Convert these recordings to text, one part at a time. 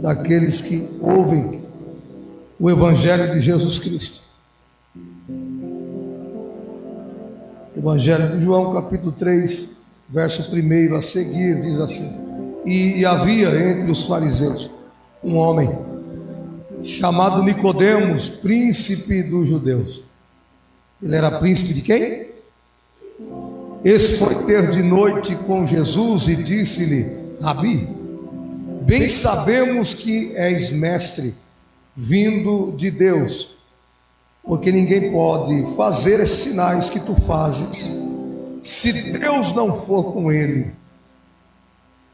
daqueles que ouvem o Evangelho de Jesus Cristo. Evangelho de João, capítulo 3, verso 1 a seguir, diz assim: E havia entre os fariseus um homem chamado Nicodemos, príncipe dos judeus. Ele era príncipe de quem? Esse foi ter de noite com Jesus e disse-lhe: Rabi, bem sabemos que és mestre, vindo de Deus, porque ninguém pode fazer esses sinais que tu fazes, se Deus não for com ele.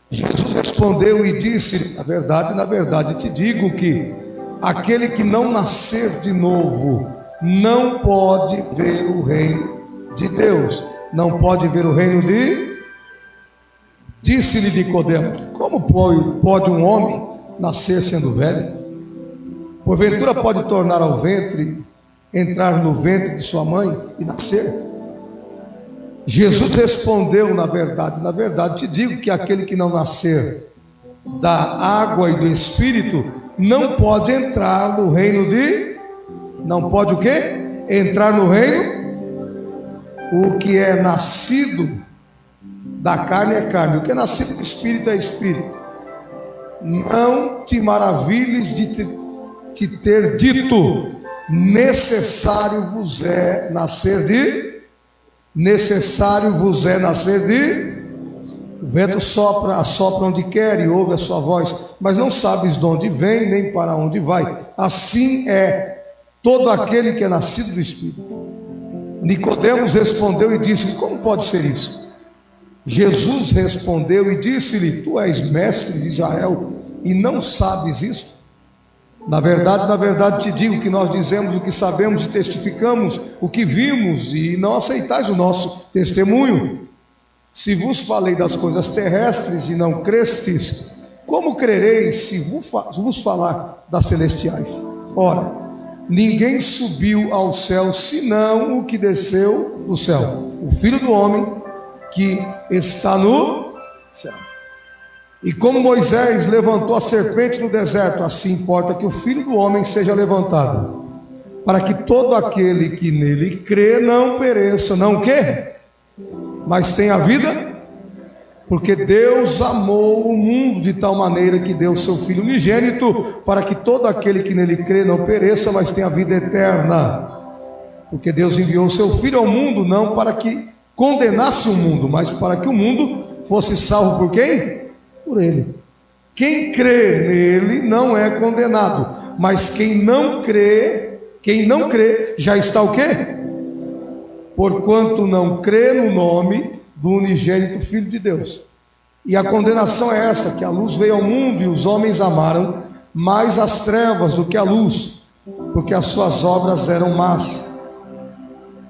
Jesus respondeu e disse: na verdade te digo que aquele que não nascer de novo não pode ver o reino de Deus. Não pode ver o reino de... Disse-lhe Nicodemo: como pode um homem nascer sendo velho? Porventura pode tornar ao ventre, entrar no ventre de sua mãe e nascer? Jesus respondeu: na verdade te digo que aquele que não nascer da água e do Espírito não pode entrar no reino de... Não pode o quê? Entrar no reino. O que é nascido da carne é carne, o que é nascido do Espírito é Espírito. Não te maravilhes de te ter dito: necessário vos é nascer de... O vento assopra onde quer e ouve a sua voz, mas não sabes de onde vem nem para onde vai. Assim é todo aquele que é nascido do Espírito. Nicodemos respondeu e disse: como pode ser isso? Jesus respondeu e disse-lhe: tu és mestre de Israel e não sabes isto? Na verdade te digo que nós dizemos o que sabemos e testificamos o que vimos, e não aceitais o nosso testemunho. Se vos falei das coisas terrestres e não crestes, como crereis se vos falar das celestiais? Ora, ninguém subiu ao céu senão o que desceu do céu, o Filho do Homem que está no céu. E como Moisés levantou a serpente no deserto, assim importa que o Filho do Homem seja levantado, para que todo aquele que nele crê não pereça, não o quê? Mas tenha vida. Porque Deus amou o mundo de tal maneira que deu o seu Filho unigênito, para que todo aquele que nele crê não pereça, mas tenha vida eterna. Porque Deus enviou o seu Filho ao mundo, não para que condenasse o mundo, mas para que o mundo fosse salvo por quem? Por ele. Quem crê nele não é condenado, mas quem não crê já está o quê? Porquanto não crê no nome do unigênito Filho de Deus. E a condenação é esta, que a luz veio ao mundo e os homens amaram mais as trevas do que a luz, porque as suas obras eram más.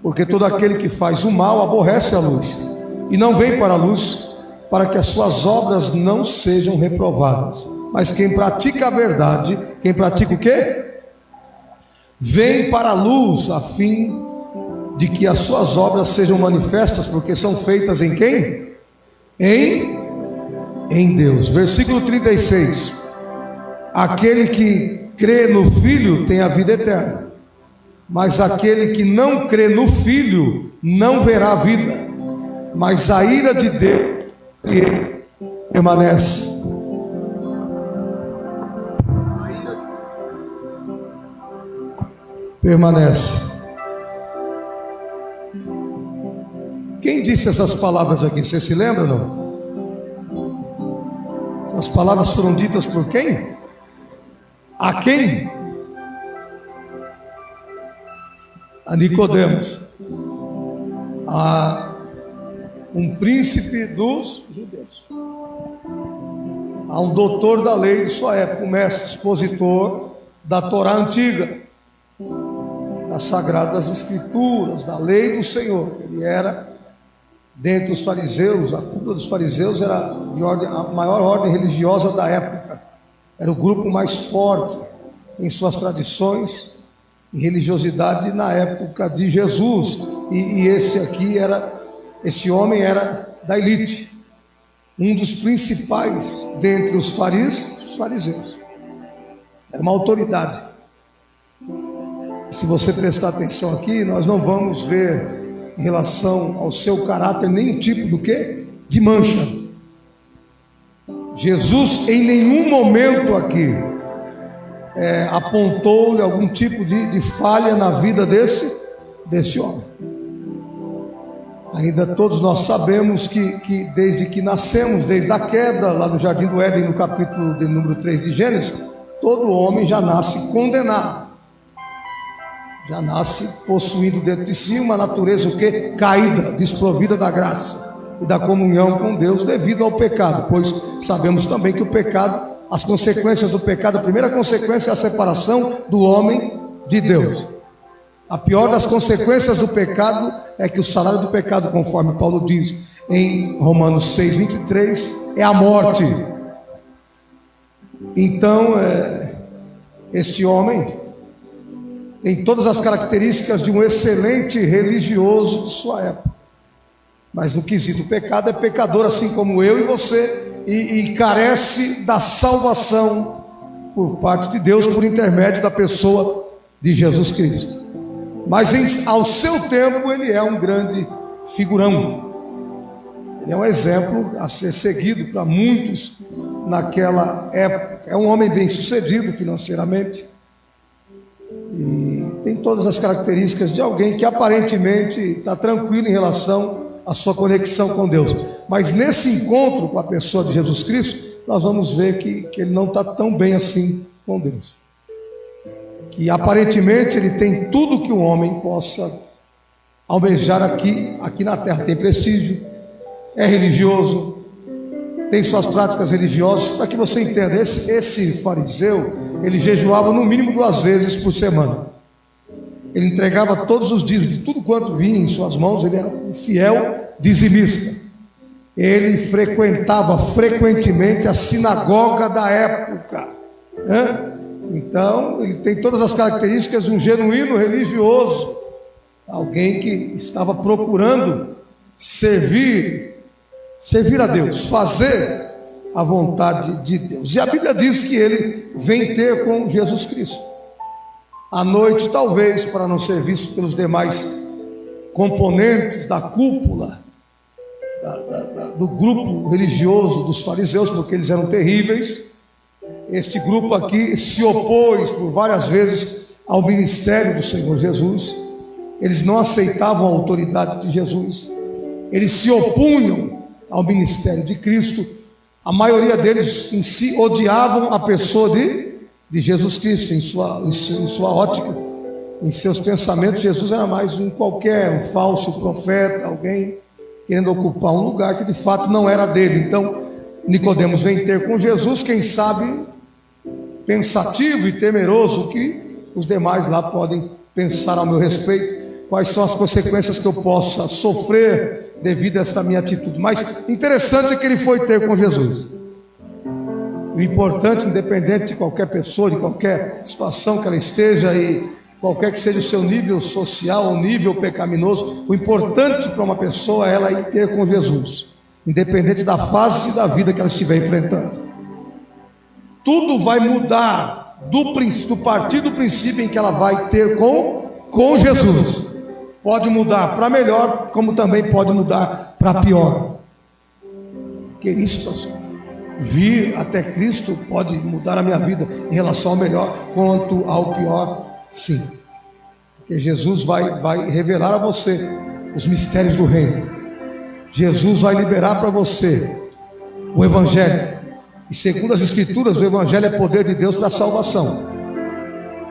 Porque todo aquele que faz o mal aborrece a luz e não vem para a luz, para que as suas obras não sejam reprovadas. Mas quem pratica a verdade, quem pratica o quê? Vem para a luz, a fim de que as suas obras sejam manifestas, porque são feitas em quem? Em Deus. Versículo 36. Aquele que crê no Filho tem a vida eterna, mas aquele que não crê no Filho não verá a vida, mas a ira de Deus permanece. Quem disse essas palavras aqui? Você se lembra ou não? Essas palavras foram ditas por quem? A quem? A Nicodemos, a um príncipe dos judeus, a um doutor da lei de sua época, um mestre expositor da Torá antiga, das Sagradas Escrituras, da lei do Senhor. Ele era, dentre os fariseus, a cúpula dos fariseus era a maior ordem religiosa da época, era o grupo mais forte em suas tradições e religiosidade na época de Jesus, e esse homem era da elite, um dos principais dentre os fariseus. Era uma autoridade. Se você prestar atenção aqui, nós não vamos ver em relação ao seu caráter nenhum tipo do quê? De mancha. Jesus em nenhum momento aqui apontou-lhe algum tipo de falha na vida desse homem. Ainda todos nós sabemos que desde que nascemos, desde a queda lá no Jardim do Éden, no capítulo de número 3 de Gênesis, todo homem já nasce condenado. Já nasce possuindo dentro de si uma natureza o quê? Caída, desprovida da graça e da comunhão com Deus devido ao pecado, pois sabemos também que o pecado, as consequências do pecado, a primeira consequência é a separação do homem de Deus. A pior das consequências do pecado é que o salário do pecado, conforme Paulo diz em Romanos 6:23, é a morte. Então, este homem tem todas as características de um excelente religioso de sua época, mas no quesito do pecado é pecador assim como eu e você, e carece da salvação por parte de Deus por intermédio da pessoa de Jesus Cristo. Mas ao seu tempo ele é um grande figurão. Ele é um exemplo a ser seguido para muitos naquela época. É um homem bem sucedido financeiramente e tem todas as características de alguém que aparentemente está tranquilo em relação à sua conexão com Deus. Mas nesse encontro com a pessoa de Jesus Cristo, nós vamos ver que ele não está tão bem assim com Deus. Que aparentemente ele tem tudo que um homem possa almejar aqui na terra. Tem prestígio, é religioso, tem suas práticas religiosas. Para que você entenda, esse fariseu, ele jejuava no mínimo 2 vezes por semana. Ele entregava todos os dias, de tudo quanto vinha em suas mãos. Ele era um fiel dizimista. Ele frequentava frequentemente a sinagoga da época. Então, ele tem todas as características de um genuíno religioso, alguém que estava procurando servir a Deus, fazer a vontade de Deus. E a Bíblia diz que ele vem ter com Jesus Cristo. À noite, talvez, para não ser visto pelos demais componentes da cúpula, do grupo religioso dos fariseus, porque eles eram terríveis. Este grupo aqui se opôs por várias vezes ao ministério do Senhor Jesus. Eles não aceitavam a autoridade de Jesus. Eles se opunham ao ministério de Cristo. A maioria deles em si odiavam a pessoa de Jesus Cristo, em sua ótica, em seus pensamentos. Jesus era mais um falso profeta, alguém querendo ocupar um lugar que de fato não era dele. Então, Nicodemos vem ter com Jesus, quem sabe pensativo e temeroso que os demais lá podem pensar ao meu respeito, quais são as consequências que eu possa sofrer devido a esta minha atitude. Mas interessante é que ele foi ter com Jesus. O importante, independente de qualquer pessoa, de qualquer situação que ela esteja, e qualquer que seja o seu nível social ou nível pecaminoso, o importante para uma pessoa é ela ir ter com Jesus, independente da fase da vida que ela estiver enfrentando. Tudo vai mudar do partir do princípio em que ela vai ter com Jesus. Pode mudar para melhor, como também pode mudar para pior. Que isso, pastor? Vir até Cristo pode mudar a minha vida em relação ao melhor quanto ao pior, sim. Porque Jesus vai revelar a você os mistérios do reino. Jesus vai liberar para você o Evangelho. E segundo as Escrituras, o Evangelho é poder de Deus para a salvação.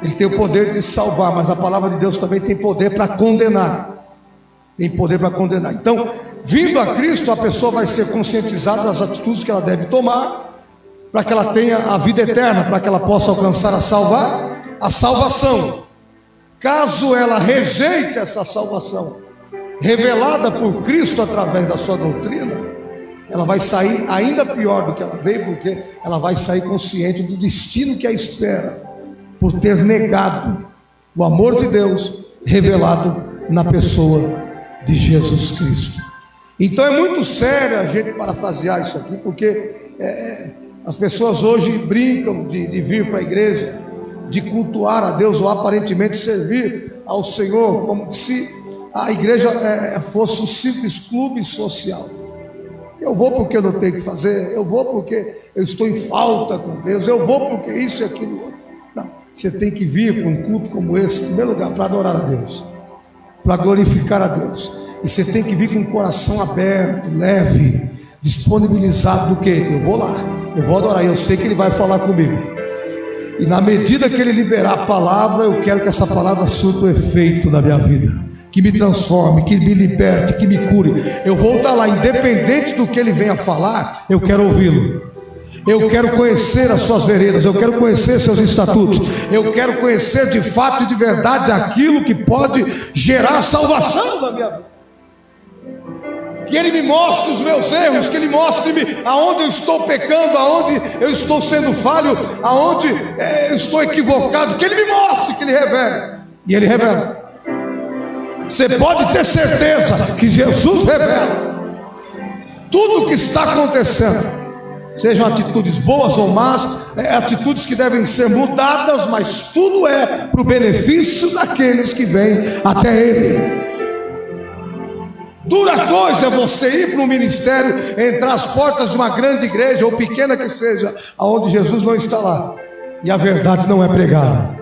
Ele tem o poder de salvar, mas a palavra de Deus também tem poder para condenar. Tem poder para condenar. Então, vindo a Cristo, a pessoa vai ser conscientizada das atitudes que ela deve tomar, para que ela tenha a vida eterna, para que ela possa alcançar a salvação. Caso ela rejeite essa salvação, revelada por Cristo através da sua doutrina, ela vai sair ainda pior do que ela veio, porque ela vai sair consciente do destino que a espera, por ter negado o amor de Deus revelado na pessoa de Jesus Cristo. Então é muito sério a gente parafrasear isso aqui, porque as pessoas hoje brincam de vir para a igreja de cultuar a Deus ou aparentemente servir ao Senhor, como se a igreja fosse um simples clube social. Eu vou porque eu não tenho que fazer, eu vou porque eu estou em falta com Deus, eu vou porque isso e aquilo outro. Não, você tem que vir para um culto como esse, em primeiro lugar, para adorar a Deus, para glorificar a Deus. E você tem que vir com o coração aberto, leve, disponibilizado do quê? Eu vou lá, eu vou adorar, eu sei que Ele vai falar comigo. E na medida que Ele liberar a palavra, eu quero que essa palavra surta o efeito na minha vida, que me transforme, que me liberte, que me cure. Eu vou estar lá, independente do que Ele venha falar, eu quero ouvi-lo. Eu quero conhecer as suas veredas, eu quero conhecer seus estatutos, eu quero conhecer de fato e de verdade aquilo que pode gerar salvação na minha vida. Que Ele me mostre os meus erros, que Ele mostre-me aonde eu estou pecando, aonde eu estou sendo falho, aonde eu estou equivocado, que Ele me mostre, que Ele revele. E Ele revela. Você pode ter certeza que Jesus revela tudo o que está acontecendo. Sejam atitudes boas ou más, atitudes que devem ser mudadas, mas tudo é para o benefício daqueles que vêm até Ele. Dura coisa é você ir para um ministério, entrar às portas de uma grande igreja, ou pequena que seja, aonde Jesus não está lá, e a verdade não é pregada.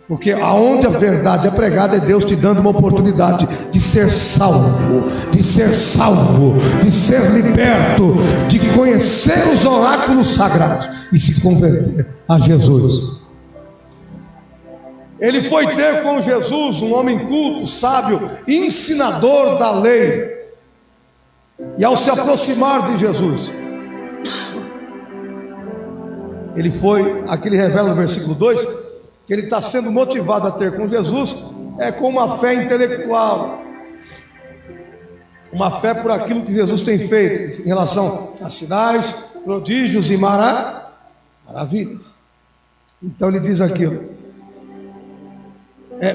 Porque aonde a verdade é pregada é Deus te dando uma oportunidade de ser salvo, de ser salvo, de ser liberto, de conhecer os oráculos sagrados e se converter a Jesus. Ele foi ter com Jesus um homem culto, sábio, ensinador da lei. E ao se aproximar de Jesus, ele foi, aqui ele revela no versículo 2, que ele está sendo motivado a ter com Jesus, com uma fé intelectual, uma fé por aquilo que Jesus tem feito, em relação a sinais, prodígios e maravilhas. Então ele diz aquilo,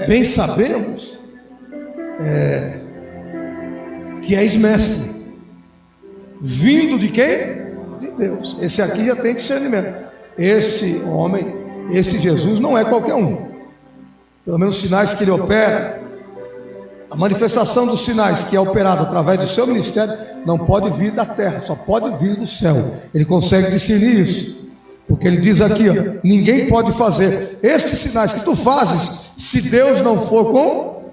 bem sabemos que és mestre, vindo de quem? De Deus. Esse aqui já tem discernimento. Esse homem, este Jesus não é qualquer um. Pelo menos os sinais que ele opera, a manifestação dos sinais que é operado através do seu ministério, não pode vir da terra, só pode vir do céu. Ele consegue discernir isso, porque ele diz aqui, ninguém pode fazer estes sinais que tu fazes, se Deus não for com.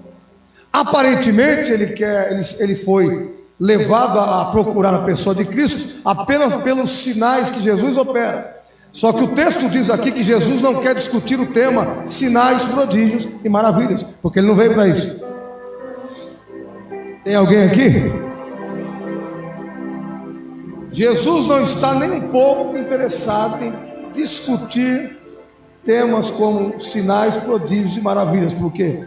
Aparentemente ele foi levado a procurar a pessoa de Cristo apenas pelos sinais que Jesus opera. Só que o texto diz aqui que Jesus não quer discutir o tema sinais, prodígios e maravilhas, porque Ele não veio para isso. Tem alguém aqui? Jesus não está nem um pouco interessado em discutir temas como sinais, prodígios e maravilhas, porque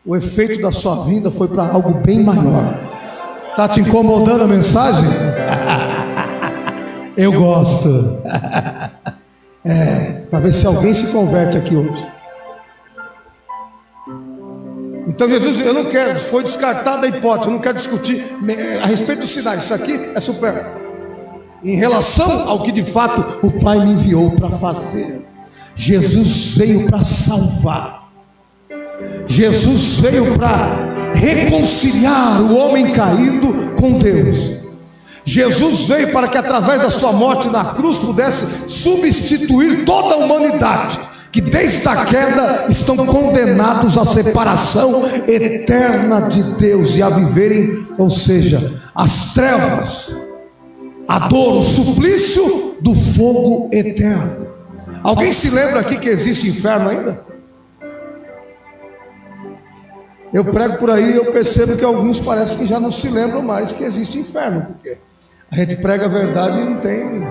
o efeito da sua vinda foi para algo bem maior. Está te incomodando a mensagem? Eu gosto. Para ver se alguém se converte aqui hoje. Então Jesus, eu não quero, foi descartada a hipótese, eu não quero discutir a respeito dos sinais, isso aqui é supérfluo. Em relação ao que de fato o Pai me enviou para fazer, Jesus veio para salvar, Jesus veio para reconciliar o homem caído com Deus. Jesus veio para que através da sua morte na cruz pudesse substituir toda a humanidade, que desde a queda estão condenados à separação eterna de Deus e a viverem, ou seja, as trevas, a dor, o suplício do fogo eterno. Alguém se lembra aqui que existe inferno ainda? Eu prego por aí, eu percebo que alguns parece que já não se lembram mais que existe inferno, porque a gente prega a verdade e não tem,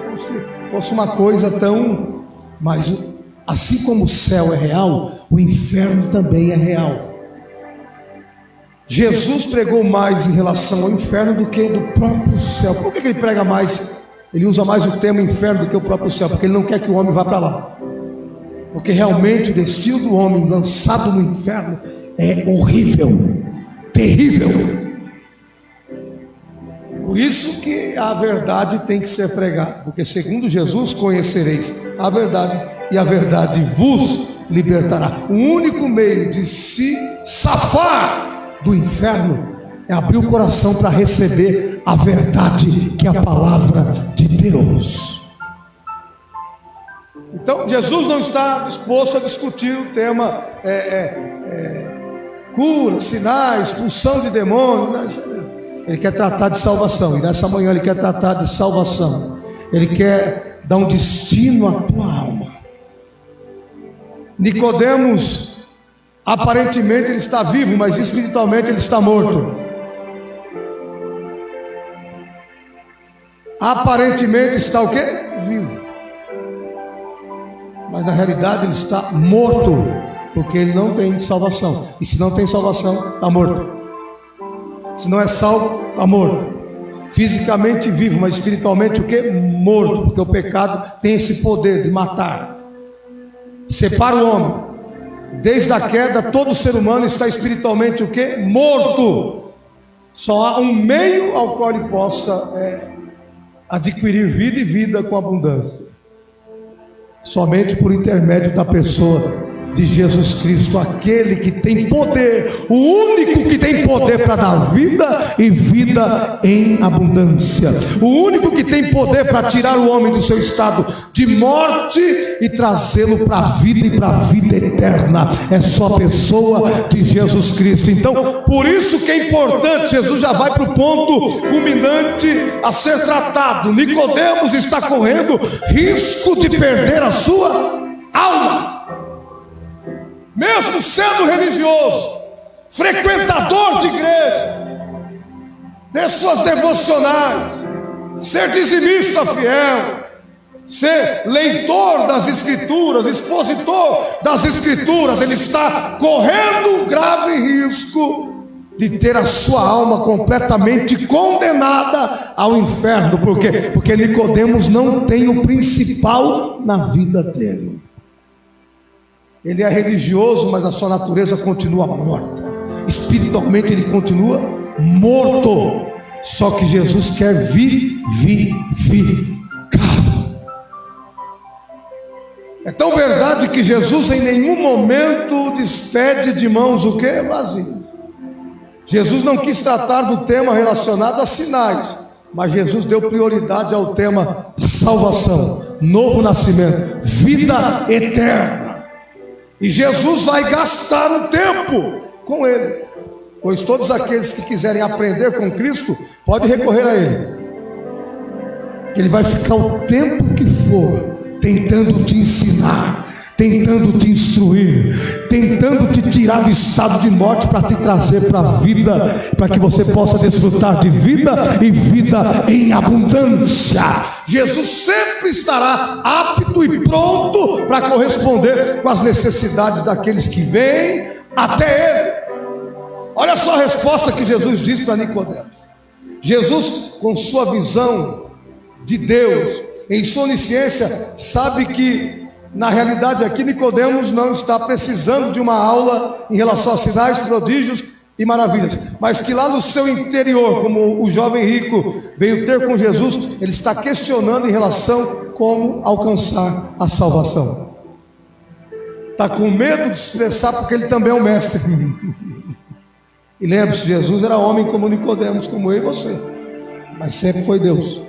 como se fosse uma coisa tão. Mas assim como o céu é real, o inferno também é real. Jesus pregou mais em relação ao inferno do que do próprio céu. Por que ele prega mais? Ele usa mais o termo inferno do que o próprio céu, porque ele não quer que o homem vá para lá. Porque realmente o destino do homem lançado no inferno é horrível, terrível. Por isso que a verdade tem que ser pregada, porque segundo Jesus conhecereis a verdade, e a verdade vos libertará. O único meio de se safar do inferno é abrir o coração para receber a verdade, que é a palavra de Deus. Então Jesus não está disposto a discutir o tema cura, sinais, expulsão de demônios. Ele quer tratar de salvação, e nessa manhã ele quer tratar de salvação. Ele quer dar um destino à tua alma. Nicodemos, aparentemente ele está vivo, mas espiritualmente ele está morto. Aparentemente está o quê? Vivo. Mas na realidade ele está morto, porque ele não tem salvação. E se não tem salvação, está morto. Se não é salvo, está morto. Fisicamente vivo, mas espiritualmente o quê? Morto, porque o pecado tem esse poder de matar. Separa o homem. Desde a queda, todo ser humano está espiritualmente o quê? Morto. Só há um meio ao qual ele possa adquirir vida e vida com abundância. Somente por intermédio da pessoa de Jesus Cristo, aquele que tem poder, o único que tem poder para dar vida e vida em abundância, o único que tem poder para tirar o homem do seu estado de morte e trazê-lo para a vida e para a vida eterna, é só a pessoa de Jesus Cristo. Então, por isso que é importante, Jesus já vai para o ponto culminante a ser tratado. Nicodemos está correndo risco de perder a sua alma. Mesmo sendo religioso, frequentador de igreja, ter suas devocionais, ser dizimista fiel, ser leitor das Escrituras, expositor das Escrituras, ele está correndo grave risco de ter a sua alma completamente condenada ao inferno. Por quê? Porque Nicodemos não tem o principal na vida dele. Ele é religioso, mas a sua natureza continua morta. Espiritualmente ele continua morto. Só que Jesus quer vivificar. É tão verdade que Jesus em nenhum momento despede de mãos o quê? Vazio. Jesus não quis tratar do tema relacionado a sinais, mas Jesus deu prioridade ao tema salvação, novo nascimento, vida eterna. E Jesus vai gastar um tempo com ele, pois todos aqueles que quiserem aprender com Cristo podem recorrer a ele. Ele vai ficar o tempo que for tentando te ensinar, tentando te instruir, tentando te tirar do estado de morte para te trazer para a vida, para que você possa desfrutar de vida e vida em abundância. Jesus sempre estará apto e pronto para corresponder com as necessidades daqueles que vêm até ele. Olha só a resposta que Jesus diz para Nicodemos. Jesus, com sua visão de Deus, em sua onisciência, sabe que na realidade aqui Nicodemos não está precisando de uma aula em relação a sinais, prodígios e maravilhas, mas que lá no seu interior, como o jovem rico veio ter com Jesus, ele está questionando em relação como alcançar a salvação. Está com medo de expressar, porque ele também é um mestre. E lembre-se, Jesus era homem como Nicodemos, como eu e você, mas sempre foi Deus.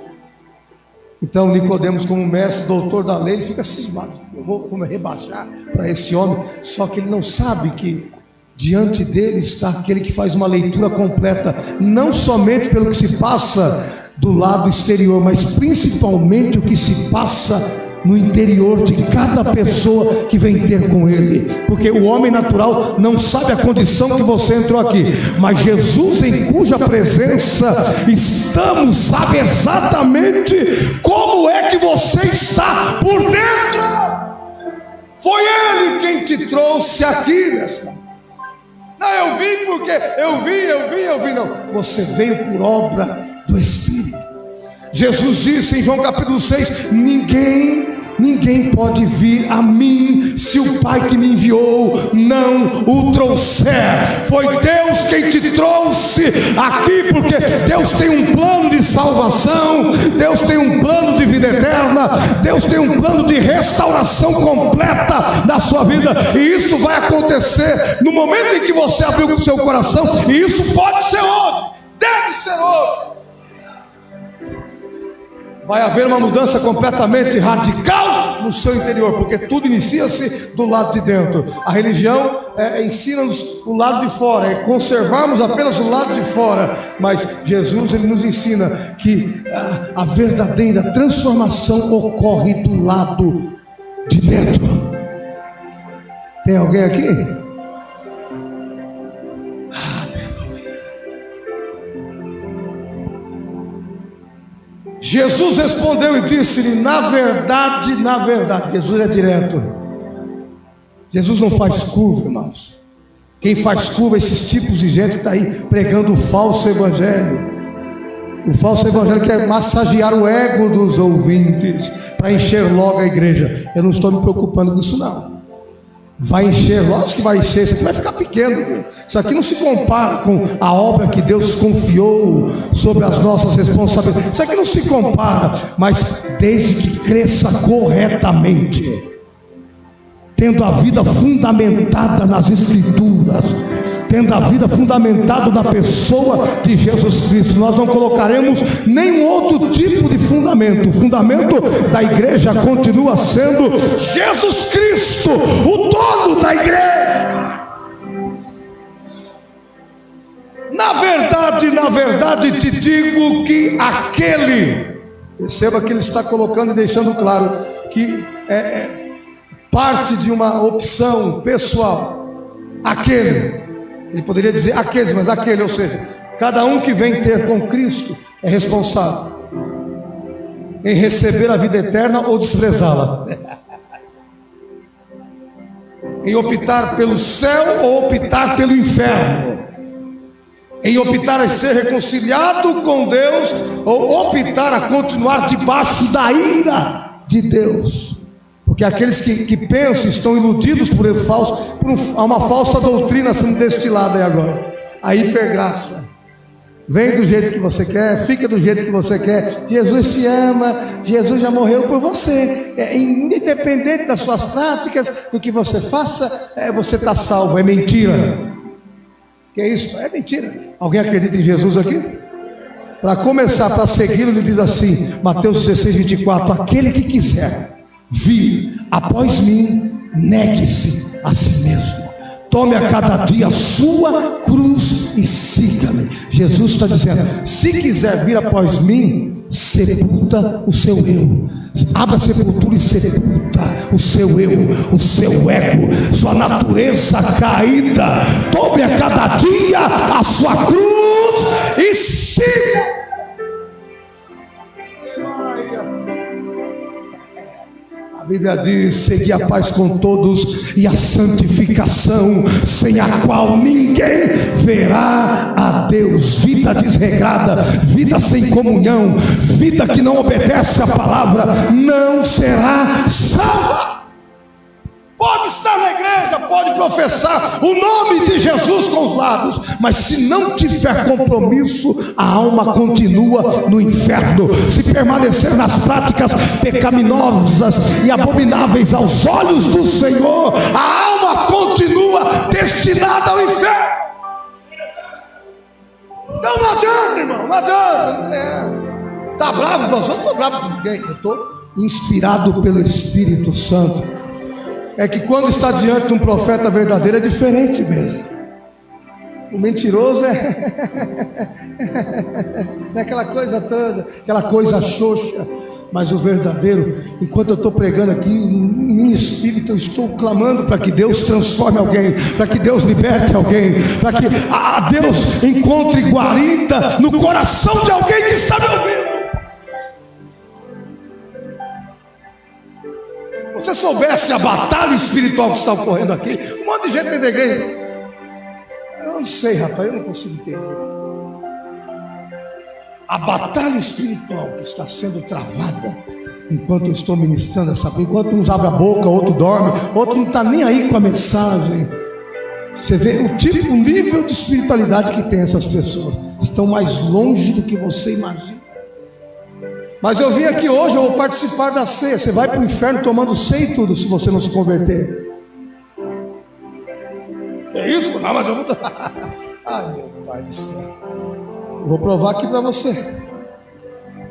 Então Nicodemos, como mestre, doutor da lei, ele fica cismado. Eu vou me rebaixar para este homem. Só que ele não sabe que diante dele está aquele que faz uma leitura completa, não somente pelo que se passa do lado exterior, mas principalmente o que se passa no interior de cada pessoa que vem ter com ele. Porque o homem natural não sabe a condição que você entrou aqui, mas Jesus, em cuja presença estamos, sabe exatamente como é que você está por dentro. Foi ele quem te trouxe aqui, mesmo. Não, eu vim porque eu vim. Não, você veio por obra do Espírito. Jesus disse em João capítulo 6: ninguém ninguém pode vir a mim se o Pai que me enviou não o trouxer. Foi Deus quem te trouxe aqui, porque Deus tem um plano de salvação, Deus tem um plano de vida eterna, Deus tem um plano de restauração completa da sua vida, e isso vai acontecer no momento em que você abrir o seu coração, e isso pode ser hoje, deve ser hoje. Vai haver uma mudança completamente radical no seu interior, porque tudo inicia-se do lado de dentro. A religião ensina-nos o lado de fora, conservarmos apenas o lado de fora, mas Jesus, ele nos ensina que a verdadeira transformação ocorre do lado de dentro. Tem alguém aqui? Jesus respondeu e disse-lhe: na verdade, Jesus é direto. Jesus não faz curva, irmãos. Quem faz curva é esses tipos de gente que está aí pregando o falso evangelho. O falso evangelho quer massagear o ego dos ouvintes para encher logo a igreja. Eu não estou me preocupando com isso não. Vai encher, lógico que vai encher, isso aqui vai ficar pequeno. Isso aqui não se compara com a obra que Deus confiou sobre as nossas responsabilidades. Isso aqui não se compara, mas desde que cresça corretamente, tendo a vida fundamentada nas Escrituras, tendo a vida fundamentada na pessoa de Jesus Cristo, nós não colocaremos nenhum outro tipo de fundamento. O fundamento da igreja continua sendo Jesus Cristo, o dono da igreja. Na verdade te digo que perceba que ele está colocando e deixando claro que parte de uma opção pessoal. Ele poderia dizer aqueles, mas ou seja, cada um que vem ter com Cristo é responsável em receber a vida eterna ou desprezá-la, em optar pelo céu ou optar pelo inferno, em optar a ser reconciliado com Deus ou optar a continuar debaixo da ira de Deus. Porque aqueles que pensam estão iludidos por uma falsa doutrina sendo destilada aí agora. A hipergraça. Vem do jeito que você quer, fica do jeito que você quer. Jesus te ama, Jesus já morreu por você. Independente das suas práticas, do que você faça, você está salvo. É mentira. Que é isso? É mentira. Alguém acredita em Jesus aqui? Para começar, para segui-lo, ele diz assim, Mateus 16, 24: aquele que quiser vir após mim, negue-se a si mesmo, tome a cada dia a sua cruz e siga-me. Jesus está dizendo: se quiser vir após mim, sepulta o seu eu, abra a sepultura e sepulta o seu eu, o seu ego, sua natureza caída. Tome a cada dia a sua cruz e siga. A Bíblia diz: segui a paz com todos e a santificação, sem a qual ninguém verá a Deus. Vida desregrada, vida sem comunhão, vida que não obedece à palavra, não será salva. Pode estar na igreja, pode professar o nome de Jesus com os lábios, mas se não tiver compromisso, a alma continua no inferno. Se permanecer nas práticas pecaminosas e abomináveis aos olhos do Senhor, a alma continua destinada ao inferno. Então não adianta, irmão, não adianta. Está bravo com nós? Eu não estou bravo com ninguém, eu estou inspirado pelo Espírito Santo. É que quando está diante de um profeta verdadeiro é diferente mesmo. O mentiroso é aquela coisa toda, aquela coisa xoxa. Mas o verdadeiro, enquanto eu estou pregando aqui, em espírito eu estou clamando para que Deus transforme alguém, para que Deus liberte alguém, para que Deus encontre guarida no coração de alguém que está me ouvindo. Se você soubesse a batalha espiritual que está ocorrendo aqui, um monte de gente dentro da igreja. Eu não sei, rapaz, eu não consigo entender. A batalha espiritual que está sendo travada enquanto eu estou ministrando essa coisa. Enquanto uns abrem a boca, outro dorme, outro não está nem aí com a mensagem. Você vê o nível de espiritualidade que tem essas pessoas. Estão mais longe do que você imagina. Mas eu vim aqui hoje, eu vou participar da ceia. Você vai para o inferno tomando ceia e tudo, se você não se converter. É isso? Não, mas eu vou... Ai, meu Pai do céu. Eu vou provar aqui para você.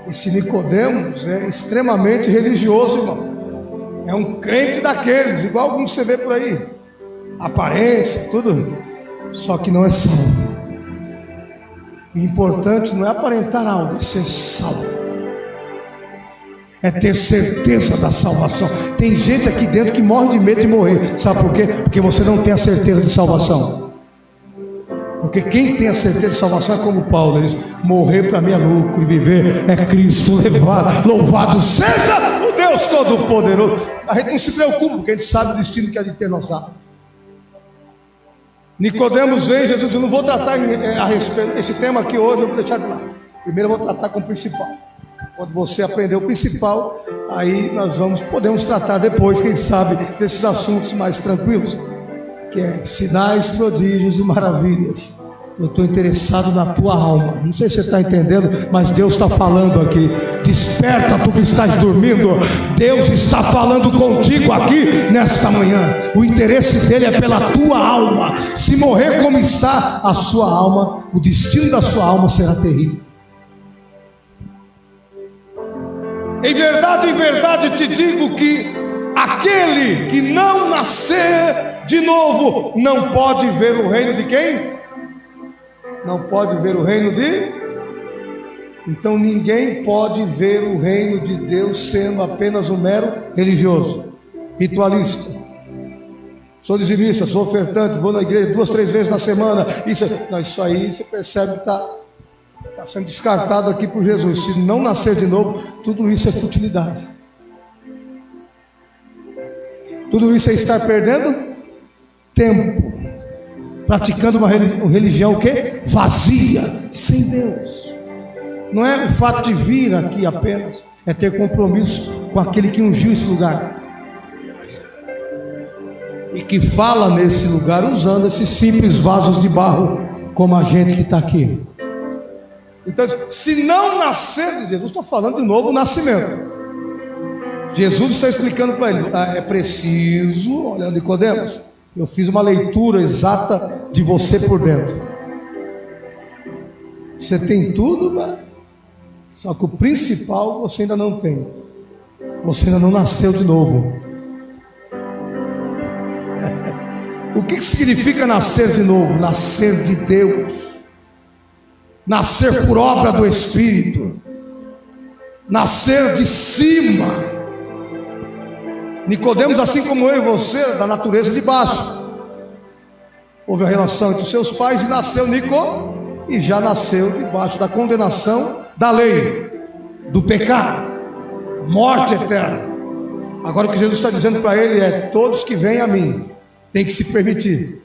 Esse Nicodemos é extremamente religioso, irmão. É um crente daqueles, igual alguns você vê por aí. Aparência, tudo. Só que não é salvo. O importante não é aparentar algo, é ser salvo. É ter certeza da salvação. Tem gente aqui dentro que morre de medo de morrer. Sabe por quê? Porque você não tem a certeza de salvação. Porque quem tem a certeza de salvação é como Paulo. Ele diz: morrer para mim é lucro e viver é Cristo. Louvado seja o Deus Todo-Poderoso. A gente não se preocupa, porque a gente sabe o destino que há de ter nós. Nicodemos vem, Jesus, eu não vou tratar a respeito desse tema aqui hoje, eu vou deixar de lado. Primeiro eu vou tratar com o principal. Quando você aprender o principal, aí nós podemos tratar depois, quem sabe, desses assuntos mais tranquilos, que é sinais, prodígios e maravilhas. Eu estou interessado na tua alma. Não sei se você está entendendo, mas Deus está falando aqui. Desperta, tu que estás dormindo. Deus está falando contigo aqui nesta manhã. O interesse dele é pela tua alma. Se morrer como está a sua alma, o destino da sua alma será terrível. Em verdade te digo que aquele que não nascer de novo não pode ver o reino de quem? Não pode ver o reino de... Então ninguém pode ver o reino de Deus sendo apenas um mero religioso, ritualista. Sou dizimista, sou ofertante, vou na igreja 2, 3 vezes na semana. Isso aí você percebe que está sendo descartado aqui por Jesus. Se não nascer de novo, tudo isso é futilidade. Tudo isso é estar perdendo tempo, praticando uma religião o quê? Vazia, sem Deus. Não é o fato de vir aqui apenas, é ter compromisso com aquele que ungiu esse lugar e que fala nesse lugar usando esses simples vasos de barro, como a gente que está aqui. Então, se não nascer de Jesus, estou falando de novo nascimento. Jesus está explicando para ele: é preciso, olha, Nicodemos, eu fiz uma leitura exata de você por dentro. Você tem tudo, mas só que o principal você ainda não tem. Você ainda não nasceu de novo. O que significa nascer de novo? Nascer de Deus. Nascer por obra do Espírito, nascer de cima. Nicodemos, assim como eu e você, da natureza de baixo. Houve a relação entre os seus pais e nasceu e já nasceu debaixo da condenação da lei, do pecado, morte eterna. Agora o que Jesus está dizendo para ele é: todos que vêm a mim têm que se permitir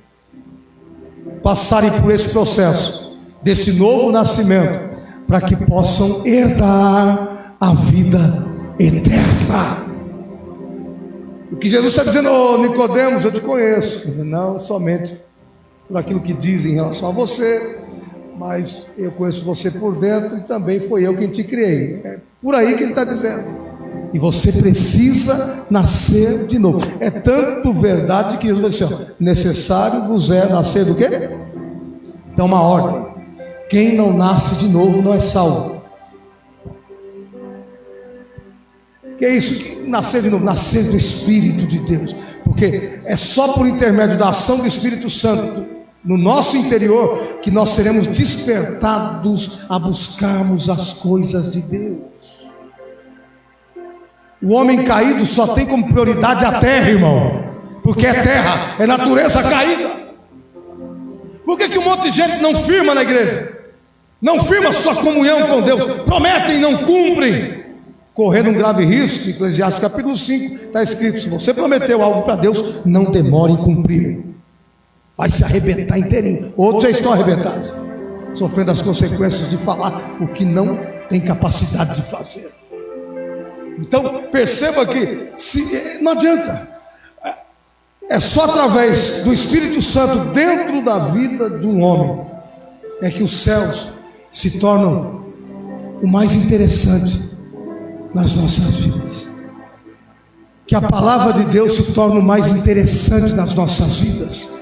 passarem por esse processo desse novo nascimento, para que possam herdar a vida eterna. O que Jesus está dizendo: ô Nicodemos, eu te conheço, não somente por aquilo que dizem em relação a você, mas eu conheço você por dentro, e também foi eu quem te criei. É por aí que ele está dizendo. E você precisa nascer de novo. É tanto verdade que Jesus disse: necessário vos é nascer do quê? Então, uma ordem: quem não nasce de novo não é salvo. Que é isso? Nascer de novo, nascer do Espírito de Deus. Porque é só por intermédio da ação do Espírito Santo no nosso interior que nós seremos despertados a buscarmos as coisas de Deus. O homem caído só tem como prioridade a terra, irmão. Porque é terra, é natureza caída. Por que um monte de gente não firma na igreja? Não firma sua comunhão com Deus, prometem e não cumprem, correndo um grave risco. Eclesiastes capítulo 5 está escrito: se você prometeu algo para Deus, não demore em cumprir, vai se arrebentar inteirinho. Outros já estão arrebentados, sofrendo as consequências de falar o que não tem capacidade de fazer. Então perceba que não adianta, é só através do Espírito Santo dentro da vida de um homem é que os céus se tornam o mais interessante nas nossas vidas, que a palavra de Deus se torna o mais interessante nas nossas vidas,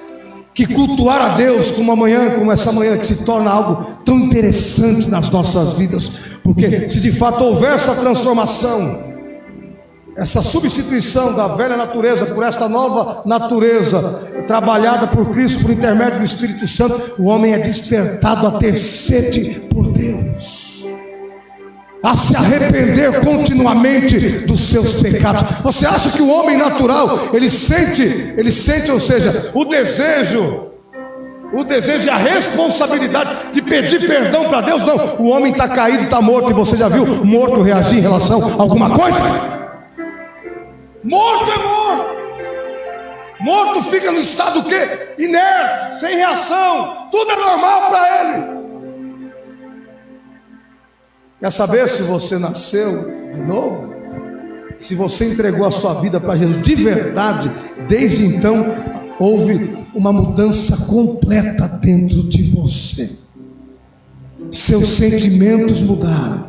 que cultuar a Deus como amanhã, como essa manhã, que se torna algo tão interessante nas nossas vidas, porque se de fato houver essa transformação, essa substituição da velha natureza por esta nova natureza, trabalhada por Cristo, por intermédio do Espírito Santo, o homem é despertado a ter sede por Deus, a se arrepender continuamente dos seus pecados. Você acha que o homem natural, ele sente, ou seja, o desejo e a responsabilidade de pedir perdão para Deus? Não, o homem está caído, está morto. E você já viu morto reagir em relação a alguma coisa? Morto é morto. Morto fica no estado o quê? Inerte, sem reação. Tudo é normal para ele. Quer saber se você nasceu de novo? Se você entregou a sua vida para Jesus de verdade, desde então houve uma mudança completa dentro de você. Seus sentimentos mudaram.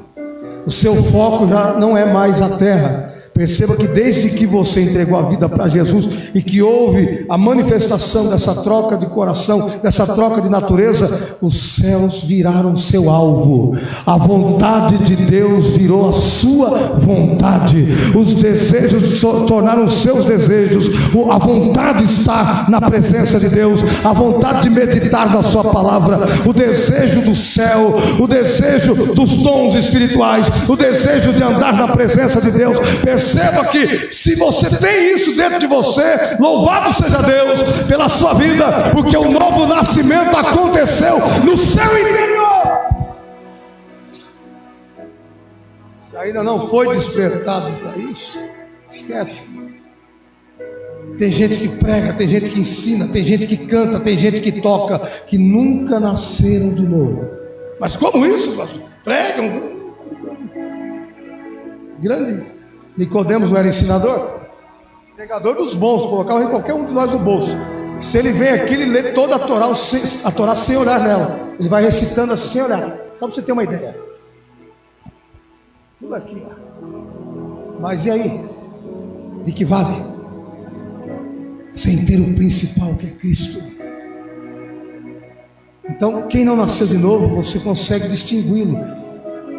O seu foco já não é mais a terra. Perceba que desde que você entregou a vida para Jesus e que houve a manifestação dessa troca de coração, dessa troca de natureza, os céus viraram seu alvo, a vontade de Deus virou a sua vontade, os desejos tornaram seus desejos, a vontade está na presença de Deus, a vontade de meditar na sua palavra, o desejo do céu, o desejo dos dons espirituais, o desejo de andar na presença de Deus. Perceba que se você tem isso dentro de você, louvado seja Deus pela sua vida, porque o novo nascimento aconteceu no seu interior. Se ainda não foi despertado para isso, esquece. Tem gente que prega, tem gente que ensina, tem gente que canta, tem gente que toca, que nunca nasceram de novo. Mas como isso, pastor? Pregam. Grande Nicodemos não era ensinador? Pregador dos bons, colocava em qualquer um de nós no bolso. Se ele vem aqui, ele lê toda a Torá sem olhar nela. Ele vai recitando assim sem olhar. Só para você ter uma ideia. Tudo aqui, ó. Mas e aí? De que vale? Sem ter o principal, que é Cristo. Então, quem não nasceu de novo, você consegue distingui-lo.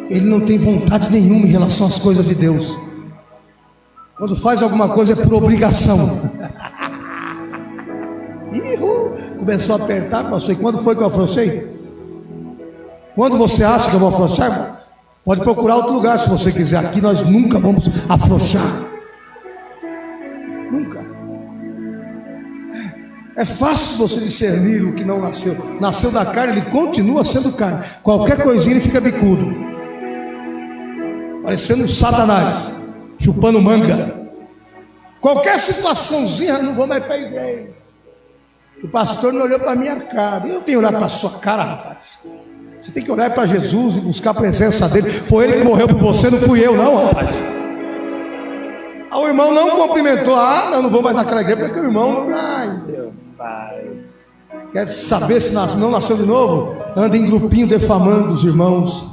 Ele não tem vontade nenhuma em relação às coisas de Deus. Quando faz alguma coisa é por obrigação. Começou a apertar, pastor. E quando foi que eu afrouxei? Quando você acha que eu vou afrouxar, irmão, pode procurar outro lugar se você quiser. Aqui nós nunca vamos afrouxar. Nunca. É fácil você discernir o que não nasceu. Nasceu da carne, ele continua sendo carne. Qualquer coisinha ele fica bicudo, parecendo um Satanás, chupando manga. Qualquer situaçãozinha, não vou mais para a igreja. O pastor não olhou para a minha cara. Eu tenho que olhar para a sua cara, rapaz. Você tem que olhar para Jesus e buscar a presença dele. Foi ele que morreu por você, não fui eu não, rapaz. O irmão não cumprimentou. Não vou mais naquela igreja, porque o irmão, ai meu pai, quer saber se não nasceu de novo? Anda em grupinho defamando os irmãos.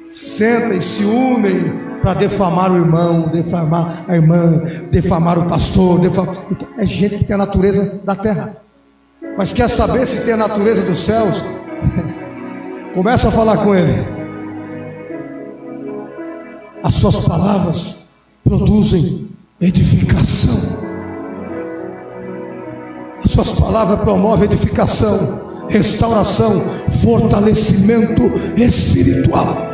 Senta e se unem para defamar o irmão, defamar a irmã, defamar o pastor, Então, é gente que tem a natureza da terra. Mas quer saber se tem a natureza dos céus? Começa a falar com ele. As suas palavras produzem edificação. As suas palavras promovem edificação, restauração, fortalecimento espiritual.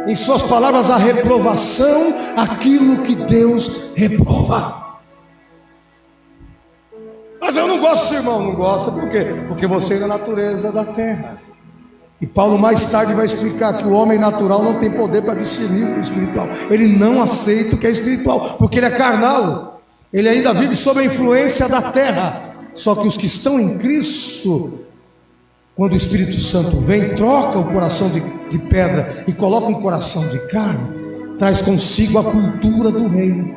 Em suas palavras a reprovação, aquilo que Deus reprova. Mas eu não gosto, irmão. Não gosta por quê? Porque você é da natureza da terra. E Paulo mais tarde vai explicar que o homem natural não tem poder para discernir o espiritual. Ele não aceita o que é espiritual, porque ele é carnal. Ele ainda vive sob a influência da terra. Só que os que estão em Cristo quando o Espírito Santo vem, troca o coração de pedra e coloca um coração de carne, traz consigo a cultura do reino.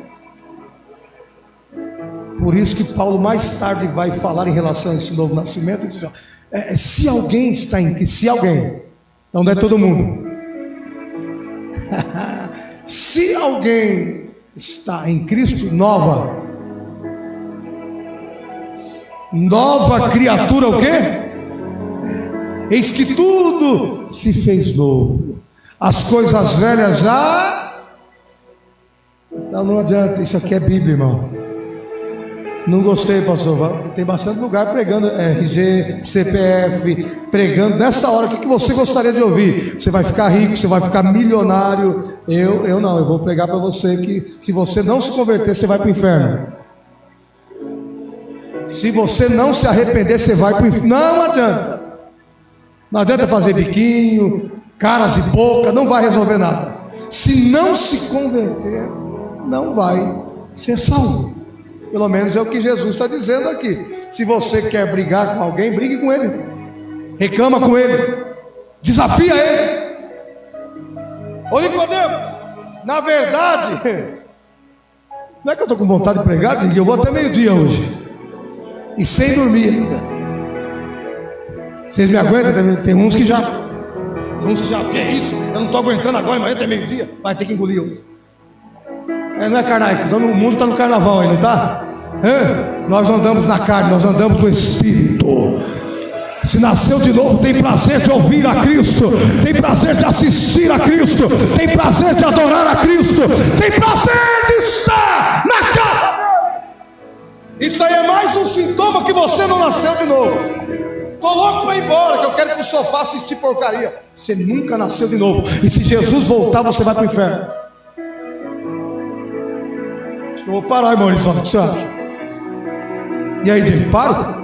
Por isso que Paulo mais tarde vai falar em relação a esse novo nascimento, diz, se alguém está em Cristo, se alguém, então não é todo mundo. Se alguém está em Cristo, nova criatura, o quê? Eis que tudo se fez novo, as coisas velhas já. Então não adianta, isso aqui é Bíblia, irmão. Não gostei, pastor. Tem bastante lugar pregando RG, CPF, pregando nessa hora. O que você gostaria de ouvir? Você vai ficar rico, você vai ficar milionário. Eu não, eu vou pregar para você que se você não se converter, você vai para o inferno. Se você não se arrepender, você vai para o inferno. Não adianta. Não adianta fazer biquinho, caras e boca, não vai resolver nada. Se não se converter, não vai ser salvo. Pelo menos é o que Jesus está dizendo aqui. Se você quer brigar com alguém, brigue com ele, reclama com ele, desafia ele. Ô Nicodemos, na verdade, não é que eu estou com vontade de pregar, eu vou até meio-dia hoje, e sem dormir ainda. Vocês me aguentam? Tem uns que já, que é isso? Eu não estou aguentando agora, mas até meio-dia, vai ter que engolir hoje. Não é carnal, o mundo está no carnaval aí, não está? Nós não andamos na carne, nós andamos no Espírito. Se nasceu de novo, tem prazer de ouvir a Cristo, tem prazer de assistir a Cristo, tem prazer de adorar a Cristo, tem prazer de estar na casa. Isso aí é mais um sintoma que você não nasceu de novo. Estou louco para ir embora, que eu quero ir para o sofá assistir porcaria. Você nunca nasceu de novo. E se Jesus voltar, você vai para o inferno. Eu vou parar, irmão, o que você acha? E aí, Diego, para?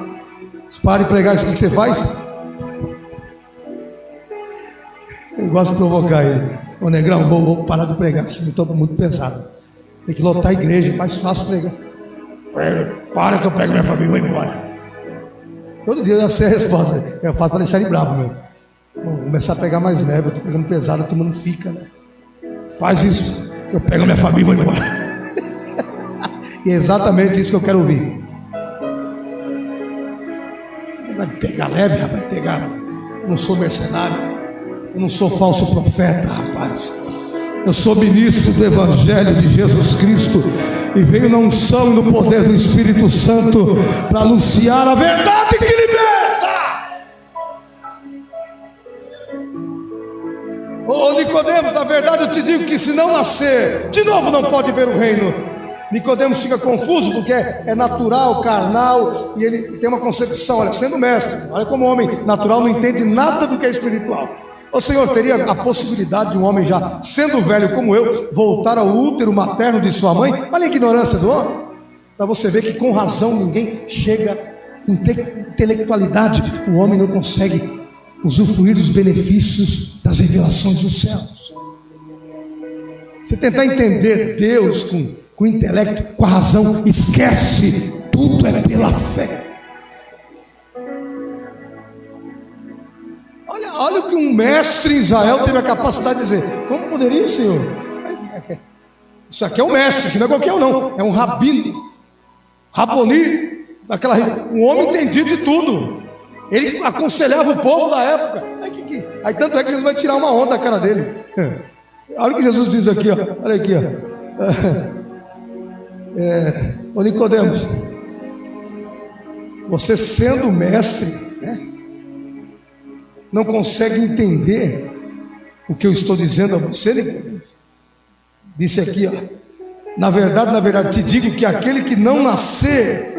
Para de pregar isso que você faz. Eu gosto de provocar ele. Ô Negrão, vou parar de pregar, assim, estou muito pesado. Tem que lotar a igreja, mais fácil pregar. Para que eu pego minha família e vou embora. Todo dia eu sei a resposta. Eu falo para deixar ele bravo mesmo. Vou começar a pegar mais leve, eu estou pegando pesado, a turma não fica, né? Faz isso, que eu pego minha família e vou embora. E é exatamente isso que eu quero ouvir. Vai pegar leve, rapaz, pegar. Eu não sou mercenário, eu não sou falso profeta, rapaz. Eu sou ministro do Evangelho de Jesus Cristo e venho na unção e no poder do Espírito Santo para anunciar a verdade que liberta. Ô Nicodemos, na verdade eu te digo que se não nascer de novo não pode ver o reino. Nicodemos fica confuso porque é natural, carnal, e ele tem uma concepção, olha, sendo mestre, olha como homem natural não entende nada do que é espiritual. O Senhor teria a possibilidade de um homem já sendo velho como eu voltar ao útero materno de sua mãe? Olha a ignorância do homem, para você ver que com razão ninguém chega com intelectualidade, o homem não consegue usufruir dos benefícios das revelações dos céus. Você tentar entender Deus com o intelecto, com a razão, esquece, tudo é pela fé. Olha o que um mestre em Israel teve a capacidade de dizer. Como poderia, Senhor? Isso aqui é um mestre, que não é qualquer um não, é um rabino, Raboni, um homem entendido de tudo. Ele aconselhava o povo da época. Aí tanto é que Jesus vai tirar uma onda da cara dele. Olha o que Jesus diz aqui, ó. Olha aqui, ó. Ô Nicodemos, você sendo mestre, né, não consegue entender o que eu estou dizendo a você, Nicodemos? Disse aqui, ó, na verdade, te digo que aquele que não nascer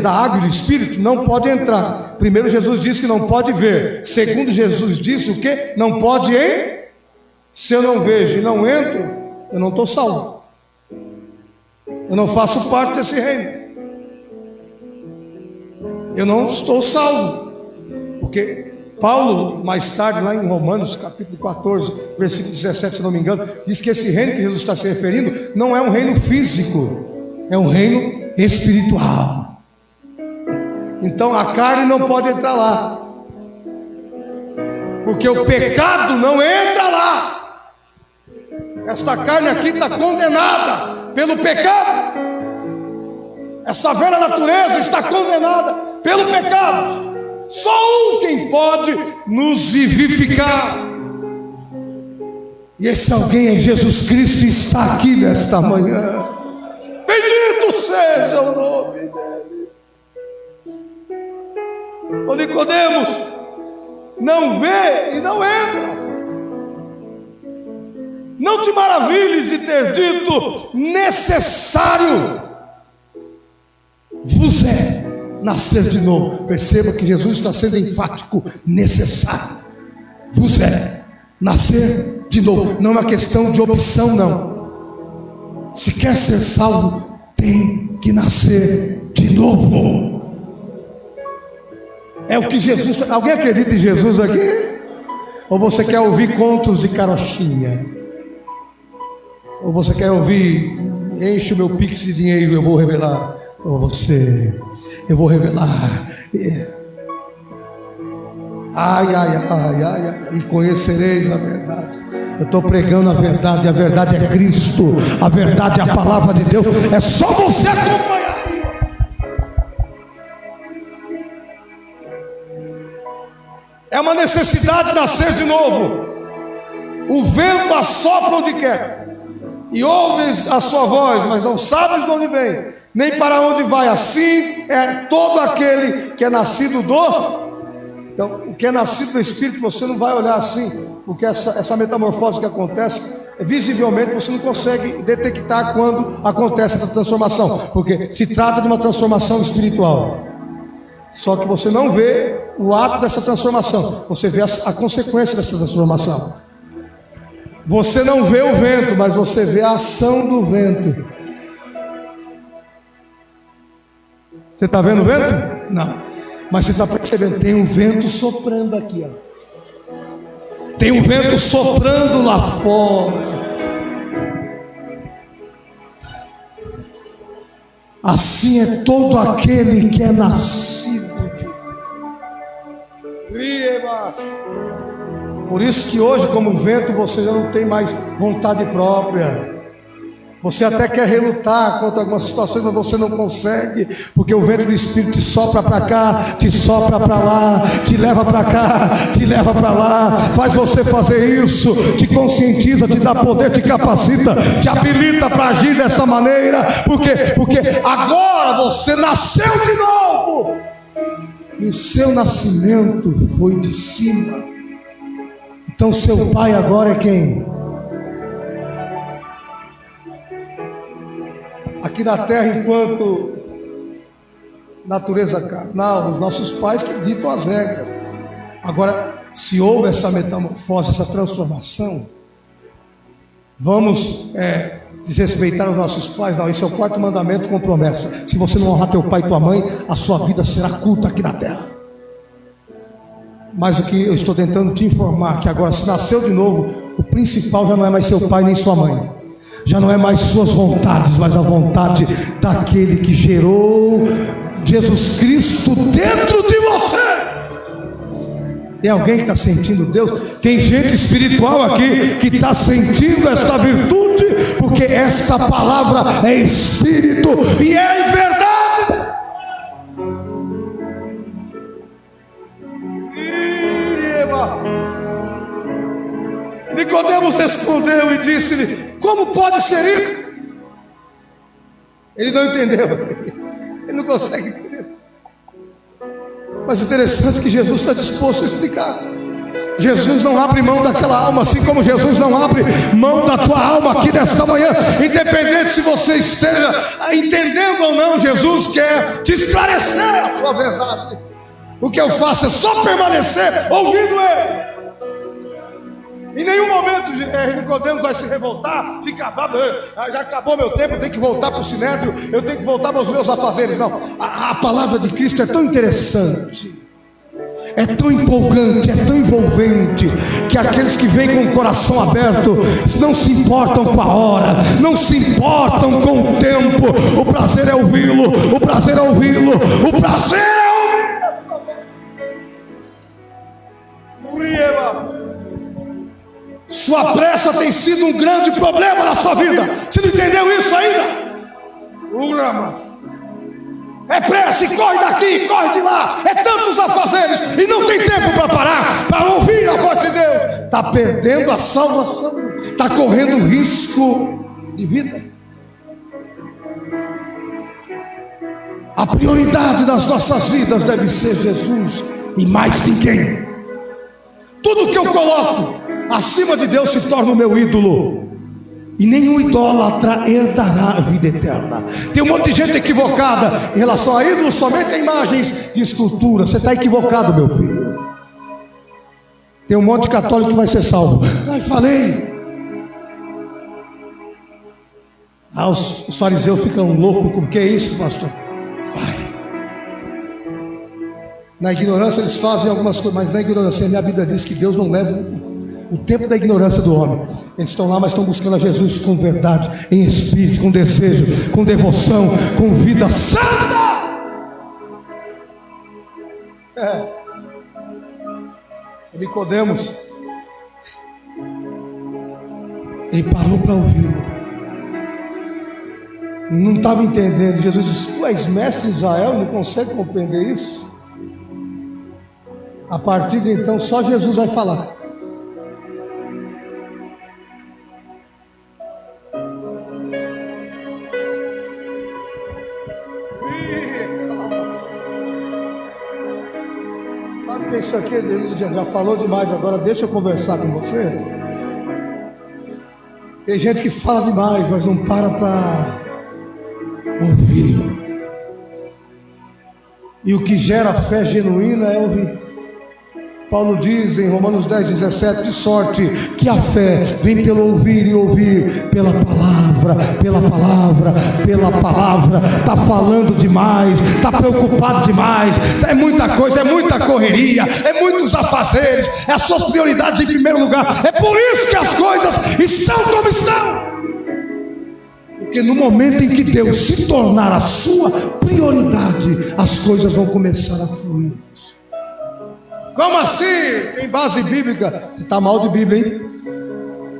da água e do Espírito, não pode entrar. Primeiro Jesus disse que não pode ver. Segundo Jesus disse o quê? Não pode Se eu não vejo e não entro, eu não estou salvo. Eu não faço parte desse reino. Eu não estou salvo. Porque Paulo, mais tarde, lá em Romanos, capítulo 14, versículo 17, se não me engano, diz que esse reino que Jesus está se referindo não é um reino físico, é um reino espiritual. Então a carne não pode entrar lá. porque o pecado não entra lá. Esta carne aqui está condenada pelo pecado. Esta velha natureza está condenada pelo pecado. Só um quem pode nos vivificar. E esse alguém é Jesus Cristo, e está aqui nesta manhã. Bendito seja o nome dele. Ô Nicodemos, não vê e não entra. Não te maravilhes de ter dito: necessário vos é nascer de novo. Perceba que Jesus está sendo enfático: necessário vos é nascer de novo. Não é uma questão de opção, não. Se quer ser salvo, tem que nascer de novo. É o que Jesus está... Alguém acredita em Jesus aqui? Ou você quer ouvir contos de carochinha? Ou você quer ouvir: enche o meu pix de dinheiro, eu vou revelar? Ou você: eu vou revelar. Ai, ai, ai, ai, ai, e conhecereis a verdade. Eu estou pregando a verdade é Cristo, a verdade é a palavra de Deus. É só você acompanhar. É uma necessidade nascer de novo. O vento assopra onde quer, e ouves a sua voz, mas não sabes de onde vem, nem para onde vai. Assim é todo aquele que é nascido do... Então, o que é nascido do Espírito, você não vai olhar assim, porque essa metamorfose que acontece, visivelmente você não consegue detectar quando acontece essa transformação, porque se trata de uma transformação espiritual. Só que você não vê o ato dessa transformação, você vê a consequência dessa transformação. Você não vê o vento, mas você vê a ação do vento. Você está vendo o vento? Não. Mas você está percebendo, tem um vento soprando aqui, ó. Tem um vento soprando lá fora. Assim é todo aquele que é nascido de Deus. Por isso que hoje, como vento, você já não tem mais vontade própria. Você até quer relutar contra algumas situações, mas você não consegue, porque o vento do Espírito te sopra para cá, te sopra para lá, te leva para cá, te leva para lá, faz você fazer isso, te conscientiza, te dá poder, te capacita, te habilita para agir desta maneira, porque agora você nasceu de novo, e o seu nascimento foi de cima. Então seu pai agora é quem? Aqui na terra, enquanto natureza carnal, os nossos pais que ditam as regras. Agora, se houve essa metamorfose, essa transformação, vamos desrespeitar os nossos pais? Não, esse é o quarto mandamento com promessa: se você não honrar teu pai e tua mãe, a sua vida será culta aqui na terra. Mas o que eu estou tentando te informar, que agora, se nasceu de novo, o principal já não é mais seu pai nem sua mãe. Já não é mais suas vontades, mas a vontade daquele que gerou Jesus Cristo dentro de você. Tem alguém que está sentindo Deus? Tem gente espiritual aqui que está sentindo esta virtude, porque esta palavra é Espírito e é em verdade. Nicodemos respondeu e disse-lhe: como pode ser isso? Ele não entendeu, ele não consegue entender. Mas interessante que Jesus está disposto a explicar. Jesus não abre mão daquela alma, assim como Jesus não abre mão da tua alma aqui nesta manhã, independente se você esteja entendendo ou não. Jesus quer te esclarecer a sua verdade. O que eu faço é só permanecer ouvindo Ele. Em nenhum momento Nicodemos vai se revoltar, ficar bravo: já acabou meu tempo, eu tenho que voltar para o sinédrio, eu tenho que voltar para os meus afazeres. Não, a palavra de Cristo é tão interessante, é tão empolgante, é tão envolvente, que aqueles que vêm com o coração aberto não se importam com a hora, não se importam com o tempo. O prazer é ouvi-lo, o prazer é ouvi-lo, o prazer é ouvi-lo. Sua pressa tem sido um grande problema na sua vida. Você não entendeu isso ainda? É pressa e corre daqui, corre de lá. É tantos afazeres e não tem tempo para parar, para ouvir a voz de Deus. Está perdendo a salvação, está correndo risco de vida. A prioridade das nossas vidas deve ser Jesus e mais ninguém. Tudo que eu coloco acima de Deus se torna o meu ídolo. E nenhum idólatra herdará a vida eterna. Tem um monte de gente equivocada em relação a ídolos, somente a imagens de escultura. Você está equivocado, meu filho. Tem um monte de católico que vai ser salvo. Ai, falei. Os fariseus ficam loucos com o que é isso, pastor? Vai. Na ignorância eles fazem algumas coisas, mas na ignorância, a minha Bíblia diz que Deus não leva o tempo da ignorância do homem. Eles estão lá, mas estão buscando a Jesus com verdade, em espírito, com desejo, com devoção, com vida santa. Nicodemos, ele parou para ouvir. Não estava entendendo. Jesus disse: tu és mestre de Israel, não consegue compreender isso? A partir de então, só Jesus vai falar. Sabe que isso aqui, Deus já falou demais, agora deixa eu conversar com você. Tem gente que fala demais, mas não para ouvir. E o que gera fé genuína é ouvir. Paulo diz em Romanos 10:17: de sorte que a fé vem pelo ouvir e ouvir pela palavra, pela palavra, pela palavra. Está falando demais, está preocupado demais, é muita coisa, é muita correria, é muitos afazeres, é as suas prioridades em primeiro lugar. É por isso que as coisas estão como estão. Porque no momento em que Deus se tornar a sua prioridade, as coisas vão começar a fluir. Como assim? Tem base bíblica? Você está mal de Bíblia, hein?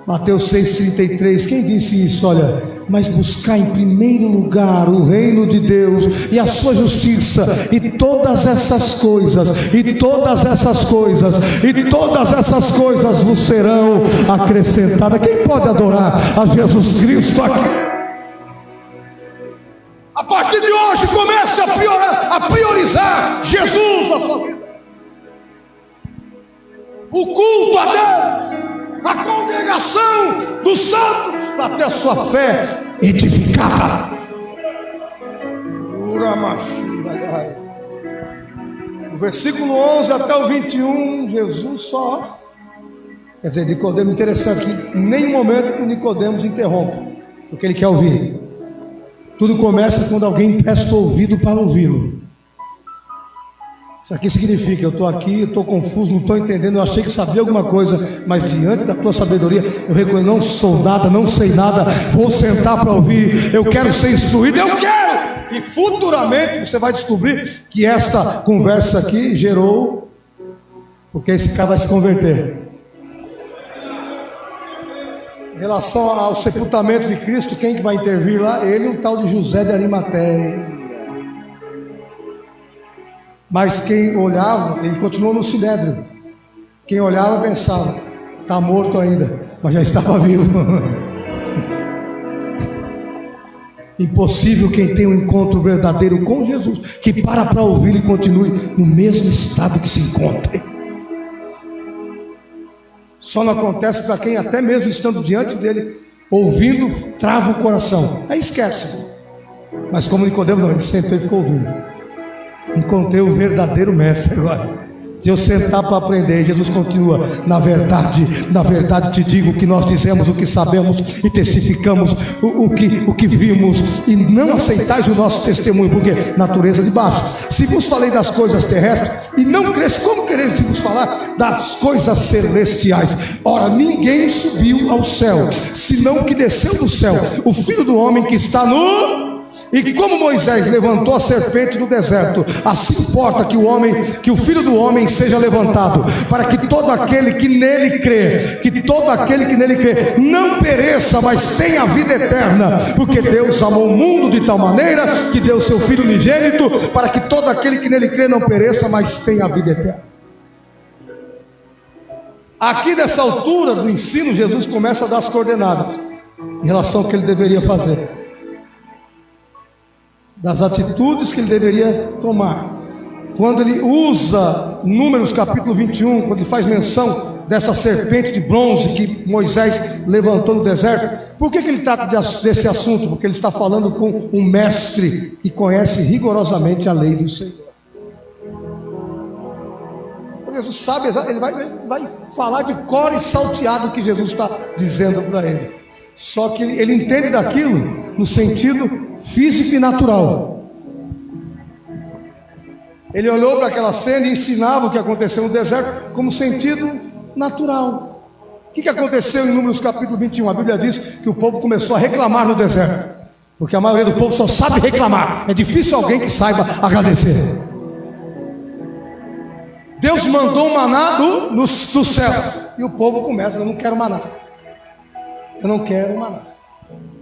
Mateus 6,33. Quem disse isso? Olha, mas buscar em primeiro lugar o reino de Deus e a sua justiça, e todas essas coisas, e todas essas coisas, e todas essas coisas vos serão acrescentadas. Quem pode adorar a Jesus Cristo aqui? A partir de hoje, comece a priorizar Jesus na sua vida. O culto a Deus, a congregação dos santos, para ter a sua fé edificada. O versículo 11 até o 21, Jesus só... Quer dizer, Nicodemos, interessante que em nenhum momento o Nicodemos interrompe, porque ele quer ouvir. Tudo começa quando alguém presta o ouvido para ouvi-lo. Isso aqui significa: eu estou aqui, eu estou confuso, não estou entendendo, eu achei que sabia alguma coisa, mas diante da tua sabedoria, eu reconheço, não sou nada, não sei nada, vou sentar para ouvir, eu quero ser instruído, eu quero! E futuramente você vai descobrir que esta conversa aqui gerou, porque esse cara vai se converter. Em relação ao sepultamento de Cristo, quem que vai intervir lá? Ele, um tal de José de Arimateia. Mas quem olhava, ele continuou no sinédrio. Quem olhava pensava: está morto ainda, mas já estava vivo. Impossível quem tem um encontro verdadeiro com Jesus, que para ouvir e continue no mesmo estado que se encontre. Só não acontece para quem, até mesmo estando diante dele, ouvindo, trava o coração. Aí esquece. Mas como Nicodemos não, ele sentou e ficou ouvindo. Encontrei o verdadeiro mestre agora. De eu sentar para aprender. Jesus continua: na verdade te digo que nós dizemos o que sabemos e testificamos o que vimos, e não aceitais o nosso testemunho, porque natureza de baixo. Se vos falei das coisas terrestres e não crees, como quereis vos falar das coisas celestiais? Ora, ninguém subiu ao céu, senão que desceu do céu, o Filho do Homem que está no E como Moisés levantou a serpente no deserto, assim importa que o Filho do Homem seja levantado, para que todo aquele que nele crê, não pereça, mas tenha vida eterna. Porque Deus amou o mundo de tal maneira que deu seu Filho unigênito, para que todo aquele que nele crê não pereça, mas tenha vida eterna. Aqui nessa altura do ensino, Jesus começa a dar as coordenadas em relação ao que ele deveria fazer, das atitudes que ele deveria tomar. Quando ele usa Números capítulo 21, quando ele faz menção dessa serpente de bronze que Moisés levantou no deserto, por que ele trata desse assunto? Porque ele está falando com um mestre que conhece rigorosamente a lei do Senhor. Jesus sabe, ele vai falar de cor e salteado o que Jesus está dizendo para ele. Só que ele entende daquilo no sentido físico e natural. Ele olhou para aquela cena e ensinava o que aconteceu no deserto como sentido natural. O que aconteceu em Números capítulo 21? A Bíblia diz que o povo começou a reclamar no deserto, porque a maioria do povo só sabe reclamar. É difícil alguém que saiba agradecer. Deus mandou um maná do céu, e o povo começa: eu não quero maná, eu não quero maná.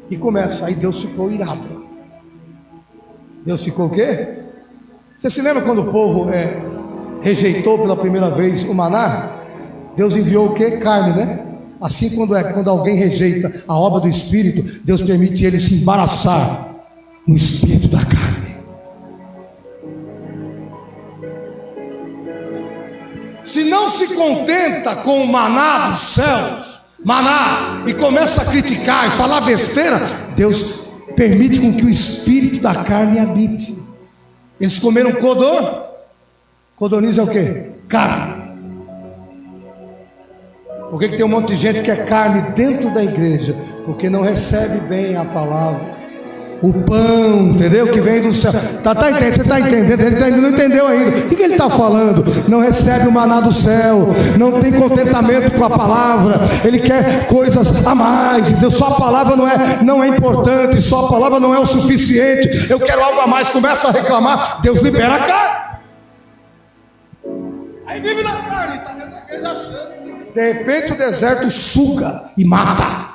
E começa, aí Deus ficou irado. Deus ficou o quê? Você se lembra quando o povo rejeitou pela primeira vez o maná? Deus enviou o quê? Carne, né? Assim, quando alguém rejeita a obra do Espírito, Deus permite ele se embaraçar no espírito da carne. Se não se contenta com o maná dos céus, e começa a criticar e falar besteira, Deus permite com que o espírito da carne habite. Eles comeram codorniz é o quê? Carne. Por que tem um monte de gente que é carne dentro da igreja? Porque não recebe bem a palavra, o pão, entendeu? Que vem do céu. Entendendo? Você está entendendo? Ele não entendeu ainda. O que ele está falando? Não recebe o maná do céu, não tem contentamento com a palavra, ele quer coisas a mais. Deus, só a palavra não é importante, só a palavra não é o suficiente. Eu quero algo a mais. Começa a reclamar, Deus libera a carne. Aí vive na carne, está dentro da igreja achando. De repente o deserto suga e mata.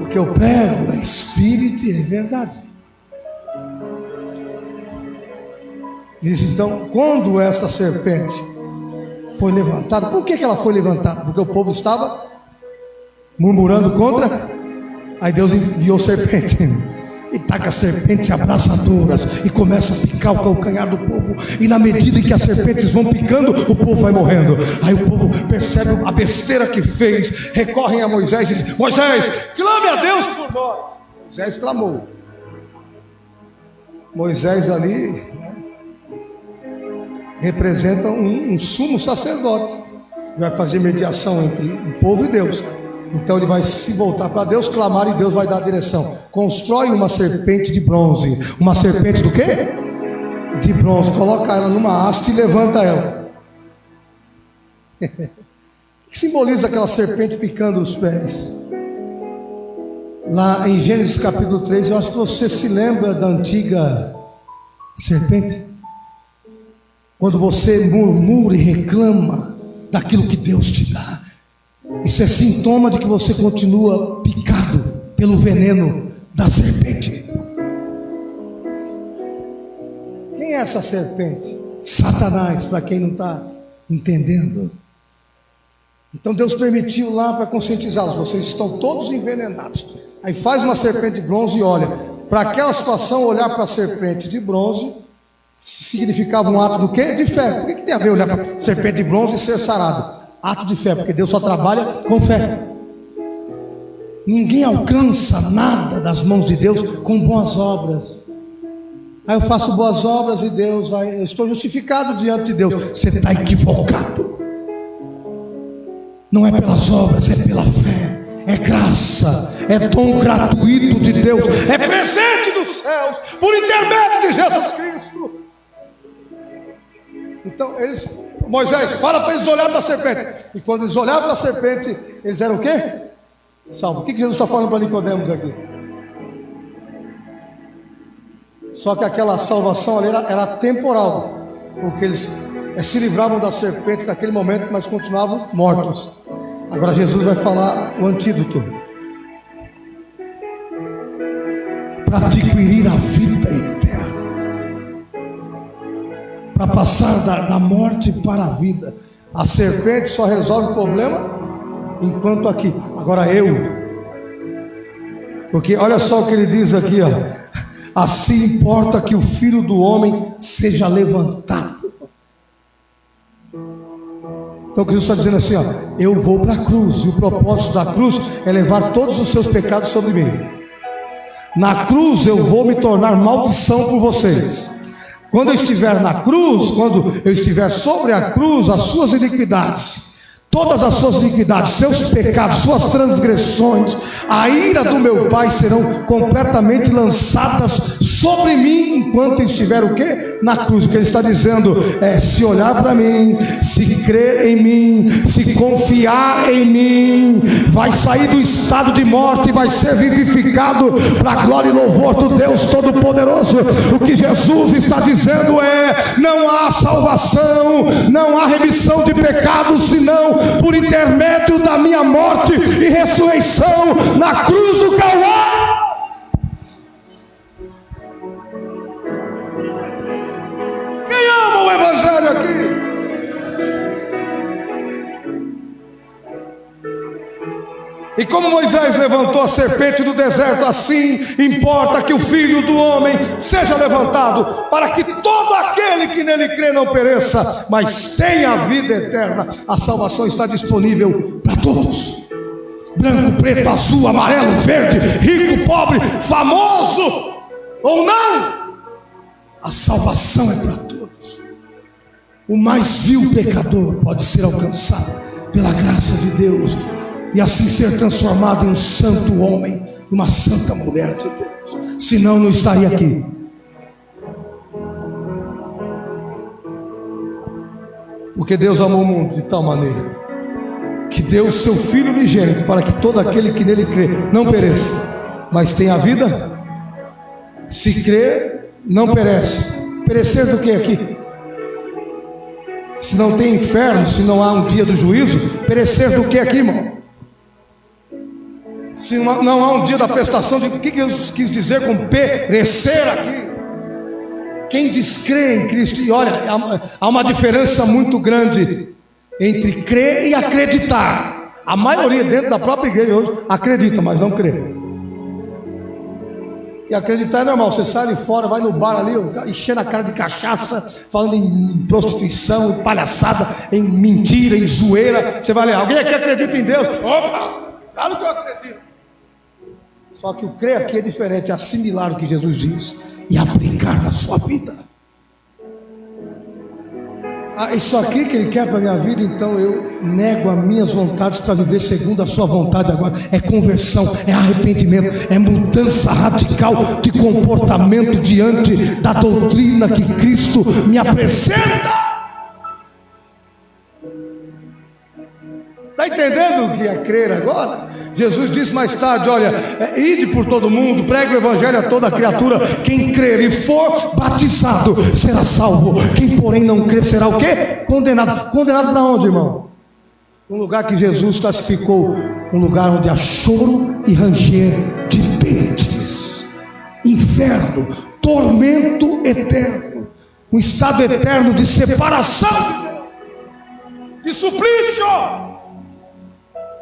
O que eu prego é espírito e é verdade. Diz então, quando essa serpente foi levantada, por que ela foi levantada? Porque o povo estava murmurando contra. Aí Deus enviou serpente e taca a serpente abraçadoras e começa a picar o calcanhar do povo. E na medida em que as serpentes vão picando, o povo vai morrendo. Aí o povo percebe a besteira que fez, recorrem a Moisés e dizem: Moisés, clame a Deus por nós. Moisés clamou. Moisés ali representa um sumo sacerdote, vai fazer mediação entre o povo e Deus. Então ele vai se voltar para Deus, clamar, e Deus vai dar a direção. Constrói uma serpente de bronze. Uma serpente do quê? De bronze. Coloca ela numa haste e levanta ela. O que simboliza aquela serpente picando os pés? Lá em Gênesis capítulo 3, eu acho que você se lembra da antiga serpente. Quando você murmura e reclama daquilo que Deus te dá, isso é sintoma de que você continua picado pelo veneno da serpente. Quem é essa serpente? Satanás, para quem não está entendendo. Então Deus permitiu lá para conscientizá-los: vocês estão todos envenenados. Aí faz uma serpente de bronze e olha. Para aquela situação, olhar para a serpente de bronze significava um ato do quê? De fé. Por que tem a ver olhar para a serpente de bronze e ser sarado? Ato de fé, porque Deus só trabalha com fé. Ninguém alcança nada das mãos de Deus com boas obras. Aí eu faço boas obras e Deus vai, eu estou justificado diante de Deus. Você está equivocado. Não é pelas obras, é pela fé. É graça, é dom gratuito de Deus, é presente dos céus, por intermédio de Jesus Cristo. Então Moisés fala para eles olharem para a serpente. E quando eles olhavam para a serpente, eles eram o quê? salvo. O que Jesus está falando para Nicodemos aqui? Só que aquela salvação ali era temporal, porque eles se livravam da serpente naquele momento, mas continuavam mortos. Agora Jesus vai falar o antídoto para adquirir a vida eterna, para passar da morte para a vida. A serpente só resolve o problema enquanto aqui. Agora porque olha só o que ele diz aqui, ó. Assim importa que o Filho do Homem seja levantado. Então Jesus está dizendo assim, ó, eu vou para a cruz, e o propósito da cruz é levar todos os seus pecados sobre mim. Na cruz eu vou me tornar maldição por vocês. Quando eu estiver na cruz, quando eu estiver sobre a cruz, as suas iniquidades, todas as suas iniquidades, seus pecados, suas transgressões, a ira do meu Pai serão completamente lançadas sobre mim, enquanto eu estiver o quê? Na cruz. O que ele está dizendo é, se olhar para mim, se crer em mim, se confiar em mim, vai sair do estado de morte e vai ser vivificado para a glória e louvor do Deus Todo-Poderoso. O que Jesus está dizendo é, não há salvação, não há remissão de pecados, senão por intermédio da minha morte e ressurreição na cruz do Calvário. Quem ama o Evangelho aqui? E como Moisés levantou a serpente do deserto, assim importa que o Filho do Homem seja levantado, para que todo aquele que nele crê não pereça, mas tenha a vida eterna. A salvação está disponível para todos: branco, preto, azul, amarelo, verde, rico, pobre, famoso ou não. A salvação é para todos. O mais vil pecador pode ser alcançado pela graça de Deus e assim ser transformado em um santo homem, uma santa mulher de Deus. Senão não estaria aqui. Porque Deus amou o mundo de tal maneira que deu o seu Filho unigênito, para que todo aquele que nele crê não pereça, mas tenha a vida. Se crer, não perece. Perecer do que aqui? Se não tem inferno, se não há um dia do juízo, perecer do que aqui, irmão? Se não há um dia da prestação, o que Jesus quis dizer com perecer aqui? Quem descrê em Cristo, e olha, há uma diferença muito grande entre crer e acreditar. A maioria dentro da própria igreja hoje acredita, mas não crê. E acreditar é normal, você sai de fora, vai no bar ali, enchendo a cara de cachaça, falando em prostituição, em palhaçada, em mentira, em zoeira. Você vai ler, alguém aqui acredita em Deus? Opa, claro que eu acredito. Só que o crer aqui é diferente, é assimilar o que Jesus diz e aplicar na sua vida. Isso aqui que Ele quer para a minha vida, então eu nego as minhas vontades para viver segundo a sua vontade agora. É conversão, é arrependimento, é mudança radical de comportamento diante da doutrina que Cristo me apresenta. Está entendendo o que é crer agora? Jesus disse mais tarde, olha, ide por todo mundo, pregue o Evangelho a toda criatura. Quem crer e for batizado será salvo. Quem porém não crer será o quê? Condenado. Condenado para onde, irmão? Um lugar que Jesus classificou, um lugar onde há choro e ranger de dentes. Inferno, tormento eterno, um estado eterno de separação, de suplício.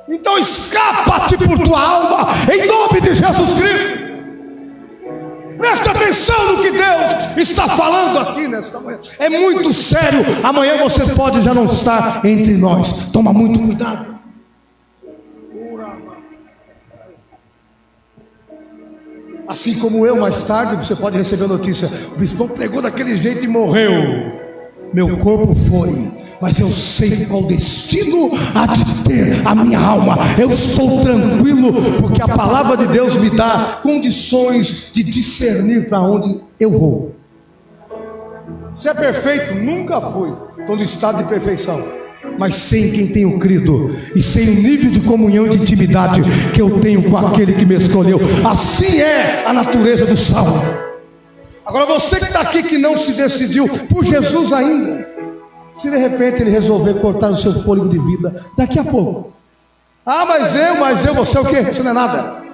Então escapa-te por tua alma, em nome de Jesus Cristo. Preste atenção no que Deus está falando aqui nesta manhã. É muito sério. Amanhã você pode já não estar entre nós. Toma muito cuidado. Assim como eu, mais tarde, você pode receber a notícia: o bispão pregou daquele jeito e morreu. Meu corpo foi, mas eu sei qual destino há de ter a minha alma. Eu estou tranquilo, porque a palavra de Deus me dá condições de discernir para onde eu vou. Você é perfeito? Nunca fui. Estou no estado de perfeição. mas sei em quem tenho crido, e sei o nível de comunhão e de intimidade que eu tenho com aquele que me escolheu. Assim é a natureza do salmo. Agora você que está aqui, que não se decidiu por Jesus ainda, se de repente ele resolver cortar o seu fôlego de vida daqui a pouco, mas eu, você é o quê? Você não é nada.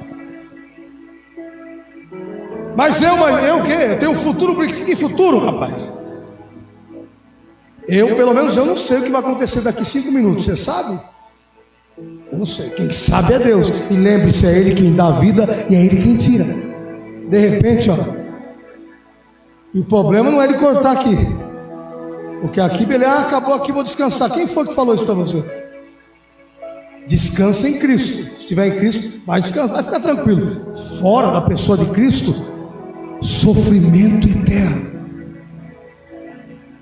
Mas eu o quê? Eu tenho um futuro. Que futuro, rapaz? Pelo menos eu não sei o que vai acontecer daqui 5 minutos. Você sabe? Eu não sei. Quem sabe é Deus. E lembre-se, é Ele quem dá a vida e é Ele quem tira. De repente, e o problema não é Ele cortar aqui, porque aqui, beleza, acabou aqui, vou descansar. Quem foi que falou isso para você? Descansa em Cristo. Se estiver em Cristo, vai descansar, vai ficar tranquilo. Fora da pessoa de Cristo, sofrimento eterno.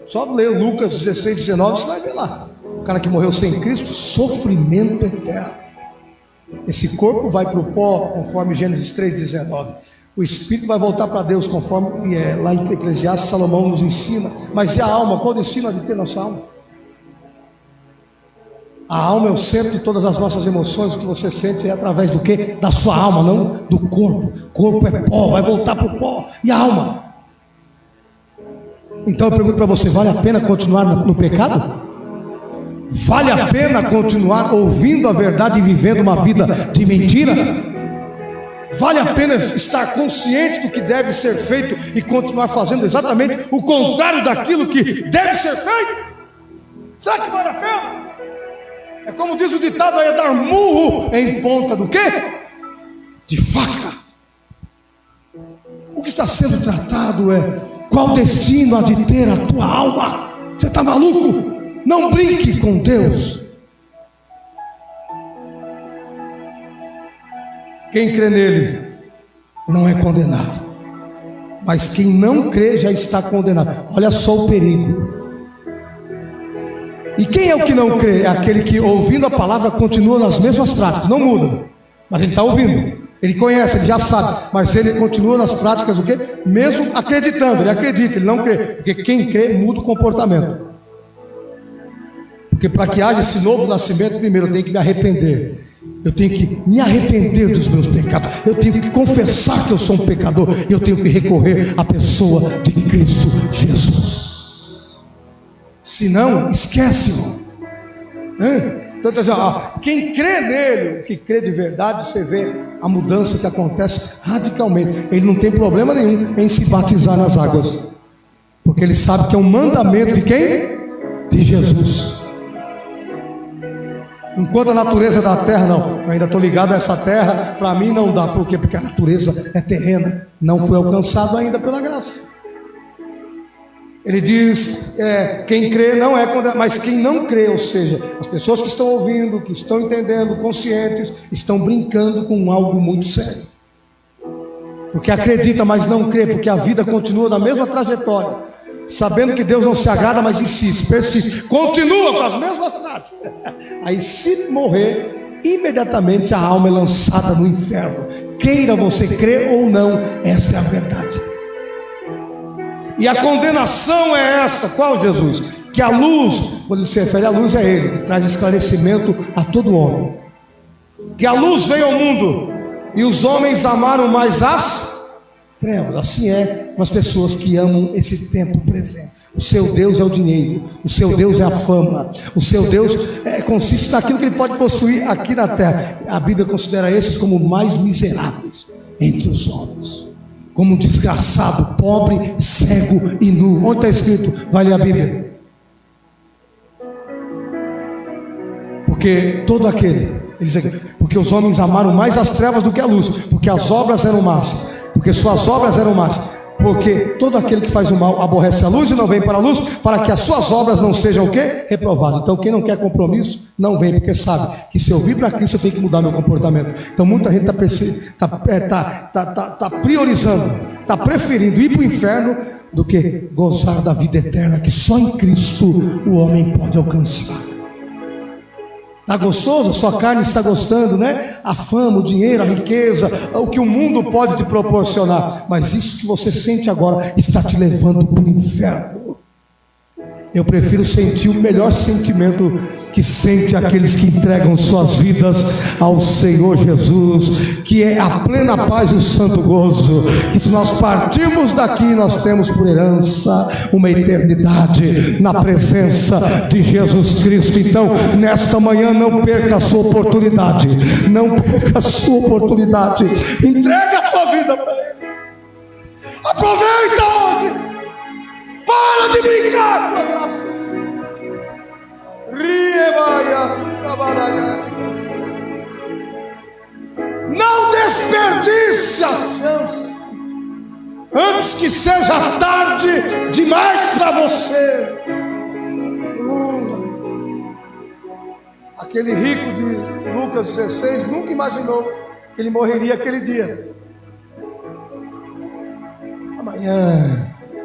Só ler Lucas 16, 19, você vai ver lá. O cara que morreu sem Cristo, sofrimento eterno. Esse corpo vai para o pó, conforme Gênesis 3, 19. O espírito vai voltar para Deus, conforme lá em Eclesiastes, Salomão nos ensina. Mas e a alma? Qual o destino de ter nossa alma? A alma é o centro de todas as nossas emoções. O que você sente é através do quê? Da sua alma, não do corpo. O corpo é pó, vai voltar para o pó. E a alma? Então eu pergunto para você, vale a pena continuar no pecado? Vale a pena continuar ouvindo a verdade e vivendo uma vida de mentira? Vale a pena estar consciente do que deve ser feito e continuar fazendo exatamente o contrário daquilo que deve ser feito? Será que vale a pena? É como diz o ditado aí, é dar murro em ponta do quê? De faca. O que está sendo tratado é qual destino há de ter a tua alma. Você está maluco? Não brinque com Deus. Quem crê nele não é condenado, mas quem não crê já está condenado. Olha só o perigo. E quem é o que não crê? É aquele que, ouvindo a palavra, continua nas mesmas práticas, não muda, mas ele está ouvindo, ele conhece, ele já sabe, mas ele continua nas práticas o quê? Mesmo acreditando, ele acredita, ele não crê, porque quem crê muda o comportamento. Porque para que haja esse novo nascimento, primeiro eu tenho que me arrepender. Eu tenho que me arrepender dos meus pecados. Eu tenho que confessar que eu sou um pecador. Eu tenho que recorrer à pessoa de Cristo Jesus. Se não, esquece. Então, quem crê nele, que crê de verdade, você vê a mudança que acontece radicalmente. Ele não tem problema nenhum em se batizar nas águas, porque ele sabe que é um mandamento de quem? De Jesus. Enquanto a natureza da terra, não, eu ainda estou ligado a essa terra, para mim não dá. Por quê? Porque a natureza é terrena, não foi alcançado ainda pela graça. Ele diz, quem crê não é condenado, mas quem não crê, ou seja, as pessoas que estão ouvindo, que estão entendendo, conscientes, estão brincando com algo muito sério. Porque acredita, mas não crê, porque a vida continua na mesma trajetória. Sabendo que Deus não se agrada, mas insiste, persiste, continua com as mesmas práticas. Aí se morrer, imediatamente a alma é lançada no inferno. Queira você crer ou não, esta é a verdade. E a condenação é esta, qual Jesus? Que a luz, quando ele se refere à luz, é ele, que traz esclarecimento a todo homem. Que a luz veio ao mundo, e os homens amaram mais as trevas. Assim é com as pessoas que amam esse tempo presente. O seu Deus é o dinheiro, o seu Deus é a fama, o seu Deus consiste naquilo que ele pode possuir aqui na terra. A Bíblia considera esses como mais miseráveis entre os homens, como um desgraçado, pobre, cego e nu. Onde está escrito? Vai ler a Bíblia. Porque todo aquele, ele diz aqui, porque os homens amaram mais as trevas do que a luz, porque as obras eram más, porque suas obras eram más, porque todo aquele que faz o mal aborrece a luz e não vem para a luz, para que as suas obras não sejam o quê? Reprovadas. Então quem não quer compromisso, não vem, porque sabe que se eu vir para Cristo eu tenho que mudar meu comportamento. Então muita gente está priorizando, está preferindo ir para o inferno do que gozar da vida eterna, que só em Cristo o homem pode alcançar. Está gostoso? A sua carne está gostando, né? A fama, o dinheiro, a riqueza, o que o mundo pode te proporcionar. Mas isso que você sente agora está te levando para o inferno. Eu prefiro sentir o melhor sentimento que sente aqueles que entregam suas vidas ao Senhor Jesus, que é a plena paz e o santo gozo, que se nós partirmos daqui, nós temos por herança uma eternidade na presença de Jesus Cristo. Então, nesta manhã, não perca a sua oportunidade, não perca a sua oportunidade, entrega a tua vida para Ele, aproveita hoje. Para de brincar com a graça. Não desperdice a chance antes que seja tarde demais para você. Aquele rico de Lucas 16 nunca imaginou que ele morreria aquele dia.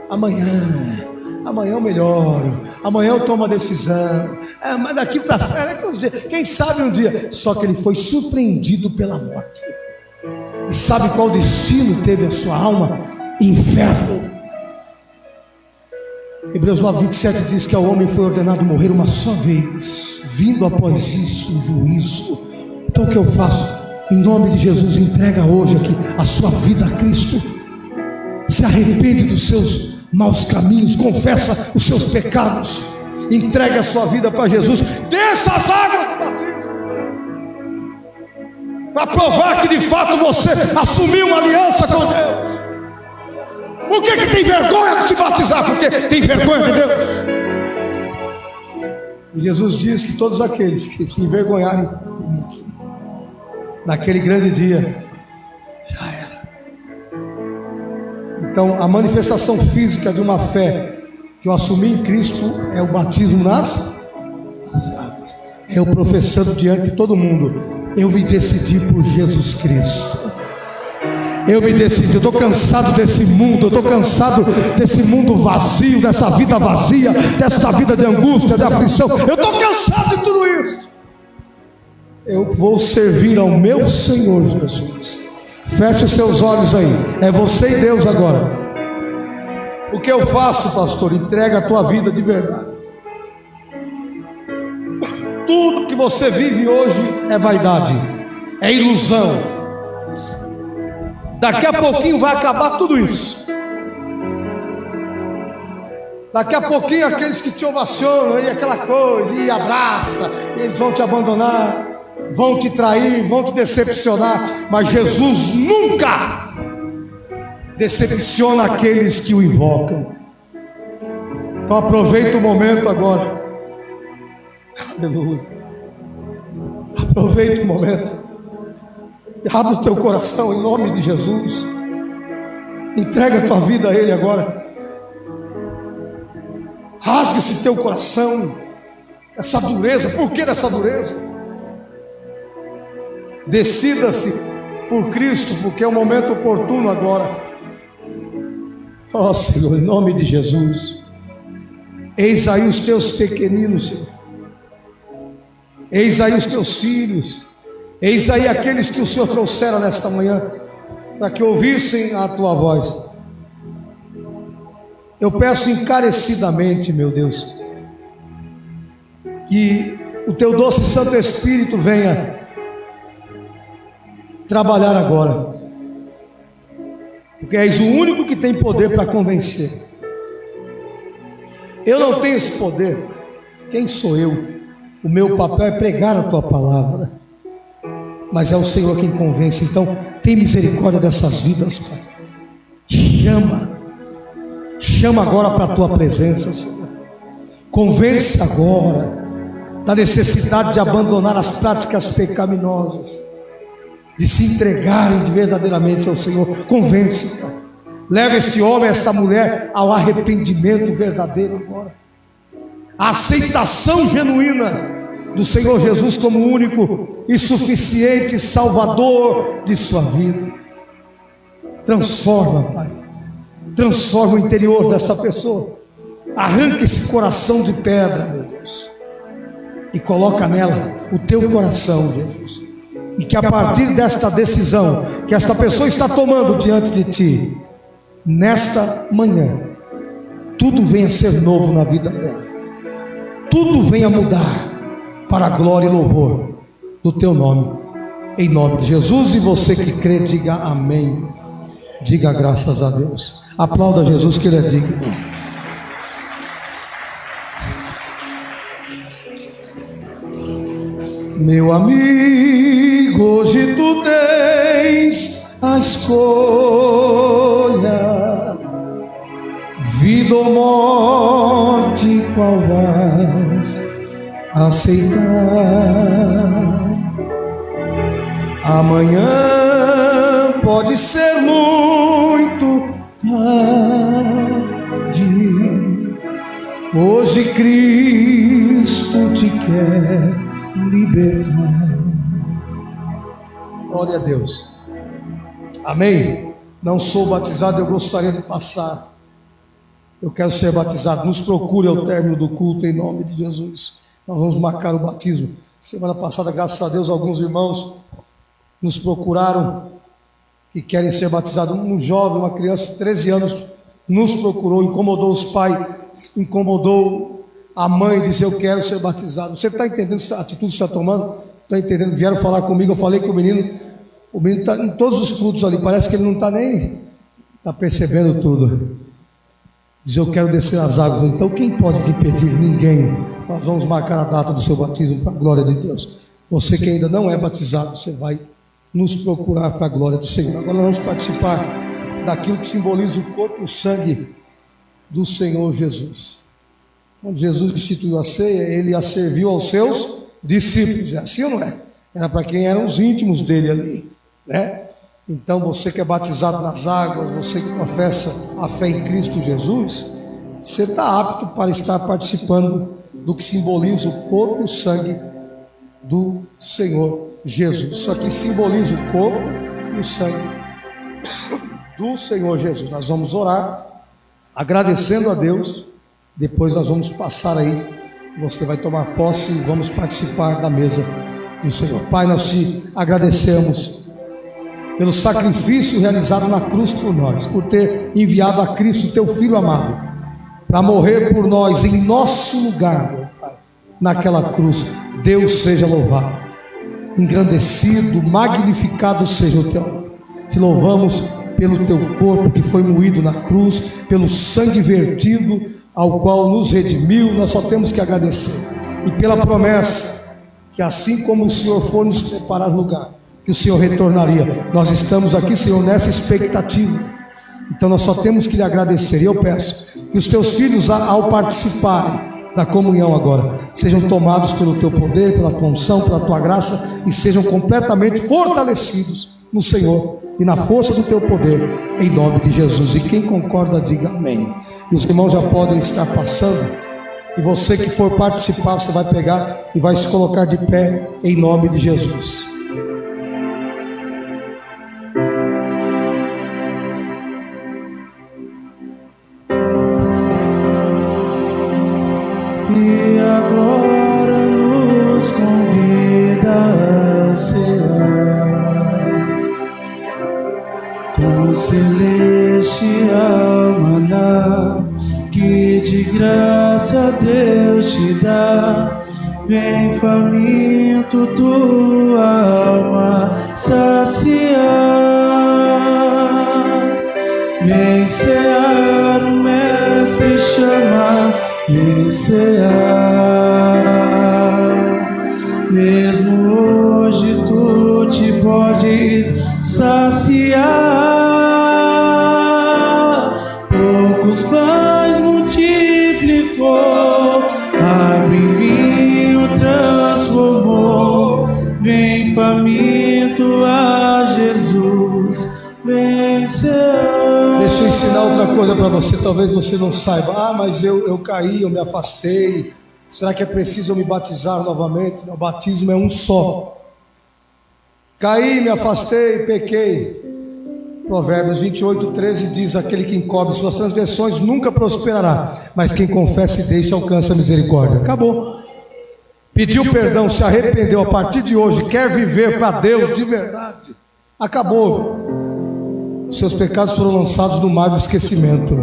Amanhã eu melhoro, amanhã eu tomo a decisão, mas daqui para frente, quem sabe um dia. Só que ele foi surpreendido pela morte. E sabe qual destino teve a sua alma? Inferno. Hebreus 9:27 diz que ao homem foi ordenado morrer uma só vez, vindo após isso o juízo. Então o que eu faço? Em nome de Jesus, entrega hoje aqui a sua vida a Cristo. Se arrepende dos seus maus caminhos, confessa os seus pecados, entregue a sua vida para Jesus, desça as águas do batismo, para provar que de fato você assumiu uma aliança com Deus. Por que tem vergonha de se batizar? Porque tem vergonha de Deus. E Jesus diz que todos aqueles que se envergonharem de mim, naquele grande dia, já era. Então, a manifestação física de uma fé que eu assumi em Cristo é o batismo nas águas. É eu professando diante de todo mundo: eu me decidi por Jesus Cristo. Eu me decidi. Eu estou cansado desse mundo. Eu estou cansado desse mundo vazio, dessa vida vazia, dessa vida de angústia, de aflição. Eu estou cansado de tudo isso. Eu vou servir ao meu Senhor Jesus. Feche os seus olhos aí. É você e Deus agora. O que eu faço, pastor? Entrega a tua vida de verdade. Tudo que você vive hoje é vaidade, é ilusão. Daqui a pouquinho vai acabar tudo isso. Daqui a pouquinho aqueles que te ovacionam e aquela coisa, e abraça, eles vão te abandonar, vão te trair, vão te decepcionar. Mas Jesus nunca decepciona aqueles que o invocam. Então aproveita o momento agora. Aleluia. Aproveita o momento. Abre o teu coração em nome de Jesus. Entrega a tua vida a Ele agora. Rasga esse teu coração, essa dureza. Por que dessa dureza? Decida-se por Cristo, porque é o momento oportuno agora. Ó Senhor, em nome de Jesus, eis aí os teus pequeninos, Senhor. Eis aí os teus filhos, eis aí aqueles que o Senhor trouxera nesta manhã, para que ouvissem a tua voz. Eu peço encarecidamente, meu Deus, que o teu doce Santo Espírito venha trabalhar agora, porque és o único que tem poder para convencer. Eu não tenho esse poder. Quem sou eu? O meu papel é pregar a tua palavra, mas é o Senhor quem convence. Então tem misericórdia dessas vidas, Pai. Chama agora para a tua presença, Senhor. Convence agora da necessidade de abandonar as práticas pecaminosas, de se entregarem verdadeiramente ao Senhor. Convence, Pai. Leva este homem, esta mulher ao arrependimento verdadeiro agora, a aceitação genuína do Senhor Jesus como único e suficiente Salvador de sua vida. Transforma, Pai. Transforma o interior desta pessoa. Arranca esse coração de pedra, meu Deus, e coloca nela o teu coração, Jesus. E que a partir desta decisão que esta pessoa está tomando diante de ti, nesta manhã, tudo venha a ser novo na vida dela. tudo venha mudar para a glória e louvor do teu nome, em nome de Jesus. E você que crê, diga amém, diga graças a Deus, aplauda Jesus que Ele é digno. Meu amigo, hoje tu tens a escolha, vida ou morte, qual vais aceitar? Amanhã pode ser muito tarde, hoje Cristo te quer libertar. Glória a Deus, amém. Não sou batizado, eu gostaria de passar. Eu quero ser batizado. Nos procure ao término do culto, em nome de Jesus. Nós vamos marcar o batismo. Semana passada, graças a Deus, alguns irmãos nos procuraram que querem ser batizados. Um jovem, uma criança de 13 anos nos procurou, incomodou os pais, incomodou a mãe, disse: eu quero ser batizado. Você está entendendo a atitude que você está tomando? Está entendendo? Vieram falar comigo, eu falei com o menino está em todos os cultos ali, parece que ele não está nem percebendo tudo. Diz: eu quero descer as águas. Então quem pode te impedir? Ninguém. Nós vamos marcar a data do seu batismo para a glória de Deus. Você que ainda não é batizado, você vai nos procurar para a glória do Senhor. Agora nós vamos participar daquilo que simboliza o corpo e o sangue do Senhor Jesus. Quando Jesus instituiu a ceia, Ele a serviu aos seus discípulos. É assim ou não é? Era para quem eram os íntimos dele ali, né? Então você que é batizado nas águas, você que professa a fé em Cristo Jesus, você está apto para estar participando do que simboliza o corpo e o sangue do Senhor Jesus. Isso aqui simboliza o corpo e o sangue do Senhor Jesus. Nós vamos orar agradecendo a Deus. Depois nós vamos passar aí, você vai tomar posse e vamos participar da mesa do Senhor. Pai, nós te agradecemos pelo sacrifício realizado na cruz por nós, por ter enviado a Cristo, teu Filho amado, para morrer por nós em nosso lugar, meu Pai, naquela cruz. Deus seja louvado, engrandecido, magnificado seja o teu nome. Te louvamos pelo teu corpo que foi moído na cruz, pelo sangue vertido ao qual nos redimiu. Nós só temos que agradecer, e pela promessa que assim como o Senhor for nos preparar lugar, que o Senhor retornaria. Nós estamos aqui, Senhor, nessa expectativa. Então nós só temos que lhe agradecer. E eu peço que os teus filhos, ao participarem da comunhão agora, sejam tomados pelo teu poder, pela tua unção, pela tua graça, e sejam completamente fortalecidos no Senhor e na força do teu poder, em nome de Jesus. E quem concorda, diga amém. E os irmãos já podem estar passando, e você que for participar, você vai pegar e vai se colocar de pé em nome de Jesus. E agora nos convida a cear com o celestial maná que de graça Deus te dá. Vem faminto tua alma saciar, vem cear, o Mestre chama, vem cear. Mesmo hoje tu te podes saciar. Poucos pães multiplicou, água em vinho transformou. Vem faminto a Jesus, vem cear. Deixa eu ensinar outra coisa para você, talvez você não saiba. Ah, mas eu caí, eu me afastei. Será que é preciso eu me batizar novamente? O batismo é um só. Caí, me afastei, pequei. Provérbios 28:13 diz: aquele que encobre suas transgressões nunca prosperará, mas quem confessa e deixa alcança a misericórdia. Acabou. Pediu perdão, se arrependeu, a partir de hoje quer viver para Deus de verdade. Acabou. Seus pecados foram lançados no mar do esquecimento.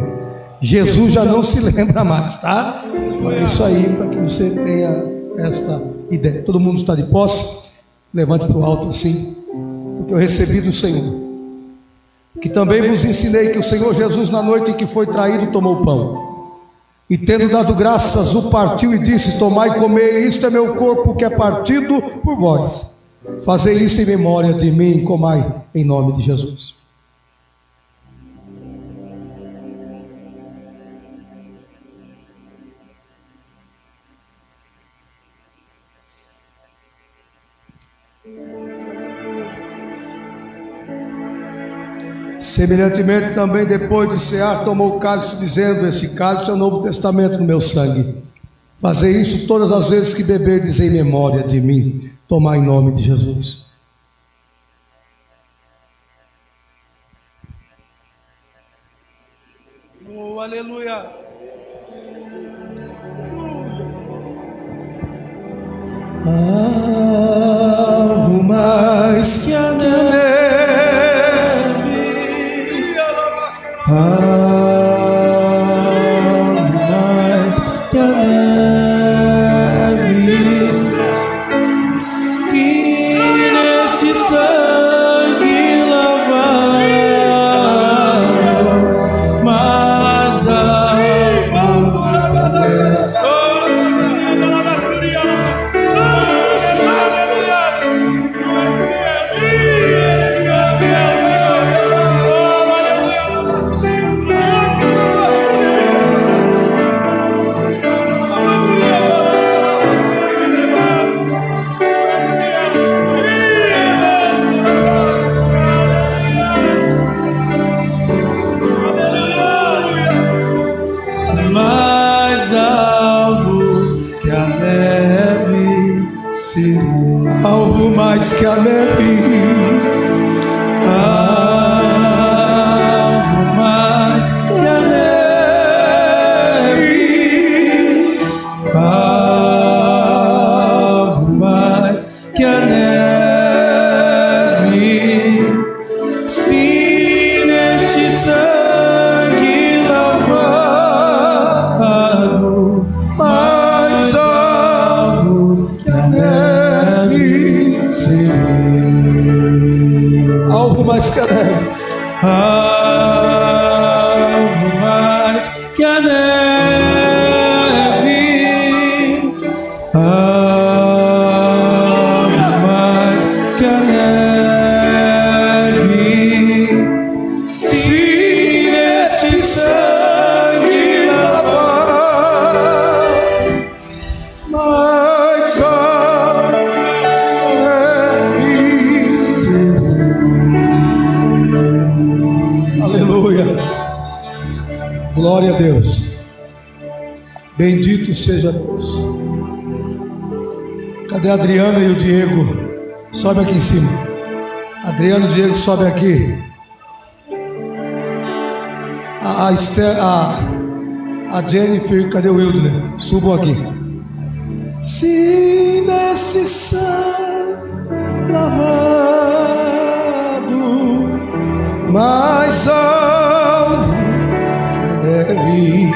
Jesus já não se lembra mais, tá? Então é isso aí, para que você tenha esta ideia. Todo mundo está de posse? Levante para o alto assim, porque eu recebi do Senhor. Que também vos ensinei que o Senhor Jesus, na noite em que foi traído, tomou o pão. E tendo dado graças, o partiu e disse: tomai e comei, isto é meu corpo que é partido por vós. Fazei isto em memória de mim, comai em nome de Jesus. Semelhantemente também, depois de cear, tomou o cálice, dizendo: este cálice é o Novo Testamento no meu sangue. Fazei isso todas as vezes que beberdes em memória de mim. Tomai em nome de Jesus. Oh, aleluia. Algo mais que a neve, algo mais que a neve, se neste sangue lavado, mas mais alvo que a neve seria. algo mais que a neve, Algo mais que a neve, algo mais que a neve, se neste sangue lavado, mais algo que a neve seria. algo mais que a neve, Algo mais que a neve, algo mais que a neve, se neste sangue lavado, mais algo aleluia, glória a Deus, bendito seja Deus. Cadê a Adriana e o Diego? Sobe aqui em cima. Adriano e o Diego, sobe aqui. A Jennifer, cadê o Wildner? Subam aqui. Se neste sangue lavado, mais alvo que a neve,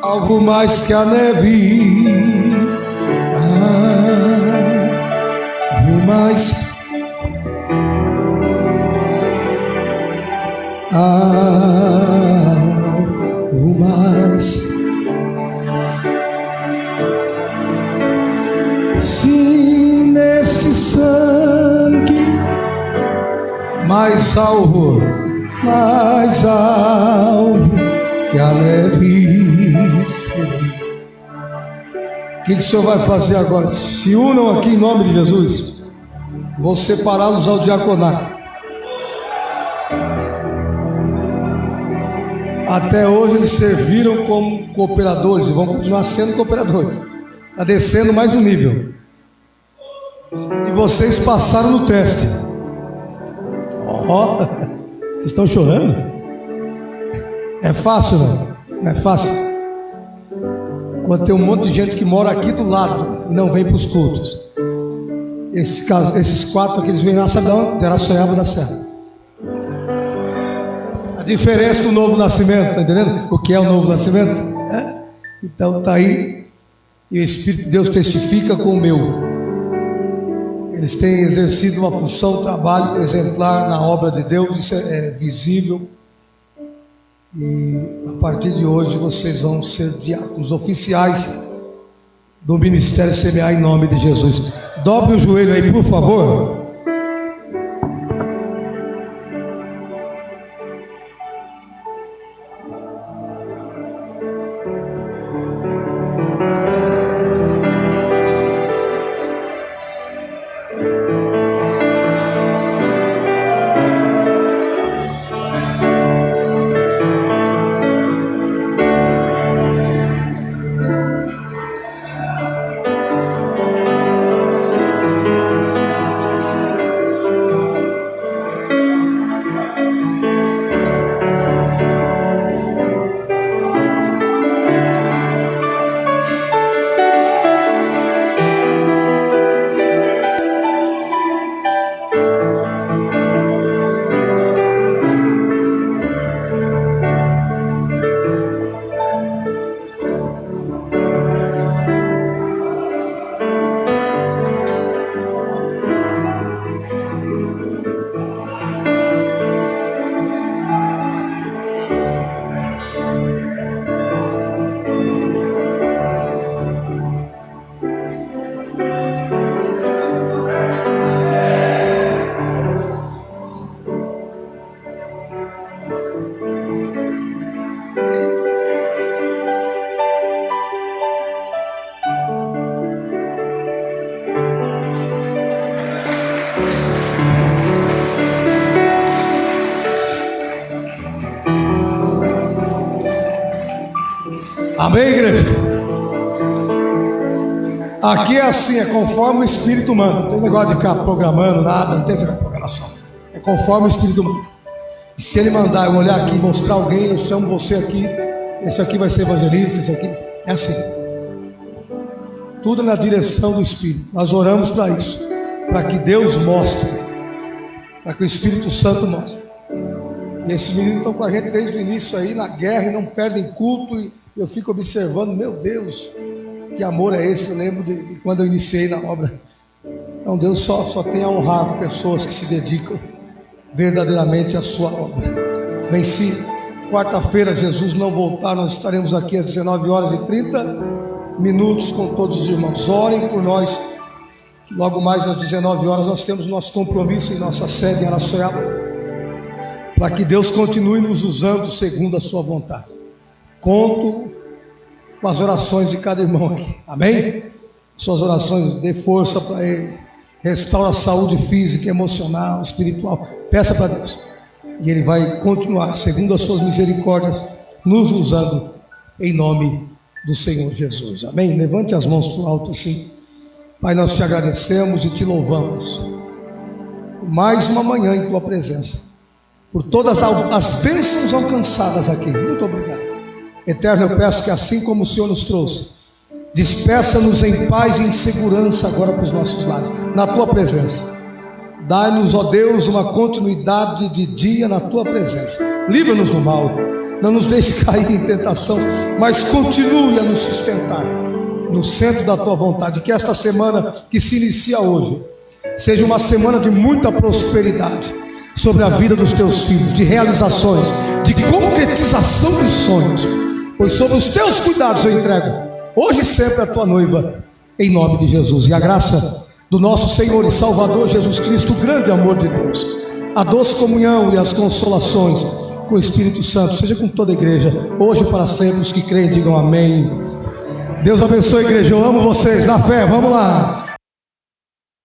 algo mais que a neve, algo mais, algo mais. Se nesse sangue mais alvo que a neve. O que o Senhor vai fazer agora? Se unam aqui em nome de Jesus. Vou separá-los ao diaconato. Até hoje eles serviram como cooperadores e vão continuar sendo cooperadores. Está descendo mais um nível. E vocês passaram no teste. Ó, vocês estão chorando? É fácil, não? Não é fácil? Quando tem um monte de gente que mora aqui do lado e não vem para os cultos. Esses quatro aqui, eles vêm lá, sabe de onde? De Araçoiaba da Serra. diferença do novo nascimento, está entendendo? O que é o novo nascimento? Então está aí, e o Espírito de Deus testifica com o meu. Eles têm exercido uma função, um trabalho exemplar na obra de Deus, isso é visível. E a partir de hoje vocês vão ser diáconos oficiais do Ministério CBA em nome de Jesus. Dobre o joelho aí, por favor. Amém, igreja? Aqui é assim, é conforme o Espírito manda. Não tem negócio de ficar programando nada, não tem essa programação. É conforme o Espírito manda. E se Ele mandar eu olhar aqui e mostrar alguém, eu chamo você aqui. Esse aqui vai ser evangelista, esse aqui. É assim. Tudo na direção do Espírito. Nós oramos para isso. Para que Deus mostre. Para que o Espírito Santo mostre. E esses meninos estão com a gente desde o início aí, na guerra, e não perdem culto. E eu fico observando, meu Deus, que amor é esse? Eu lembro de quando eu iniciei na obra. Então Deus só tem a honrar pessoas que se dedicam verdadeiramente à sua obra. Bem, se quarta-feira Jesus não voltar, nós estaremos aqui às 19h30 com todos os irmãos. Orem por nós. Logo mais às 19h nós temos nosso compromisso em nossa sede em Araçoiaba, para que Deus continue nos usando segundo a sua vontade. Conto com as orações de cada irmão aqui, amém? Suas orações, dê força para ele, restaura a saúde física, emocional, espiritual. Peça para Deus, e Ele vai continuar, segundo as suas misericórdias, nos usando em nome do Senhor Jesus, amém? Levante as mãos para o alto assim. Pai, nós te agradecemos e te louvamos por mais uma manhã em tua presença, por todas as bênçãos alcançadas aqui. Muito obrigado. Eterno, eu peço que assim como o Senhor nos trouxe, despeça-nos em paz e em segurança agora para os nossos lares, na tua presença. Dai-nos, ó Deus, uma continuidade de dia na tua presença. Livra-nos do mal, não nos deixe cair em tentação, mas continue a nos sustentar no centro da tua vontade. Que esta semana que se inicia hoje seja uma semana de muita prosperidade sobre a vida dos teus filhos, de realizações, de concretização de sonhos, pois sob os teus cuidados eu entrego hoje e sempre a tua noiva, em nome de Jesus. E a graça do nosso Senhor e Salvador Jesus Cristo, o grande amor de Deus, a doce comunhão e as consolações com o Espírito Santo, seja com toda a igreja, hoje e para sempre. Os que creem digam amém. Deus abençoe a igreja, eu amo vocês, na fé, vamos lá.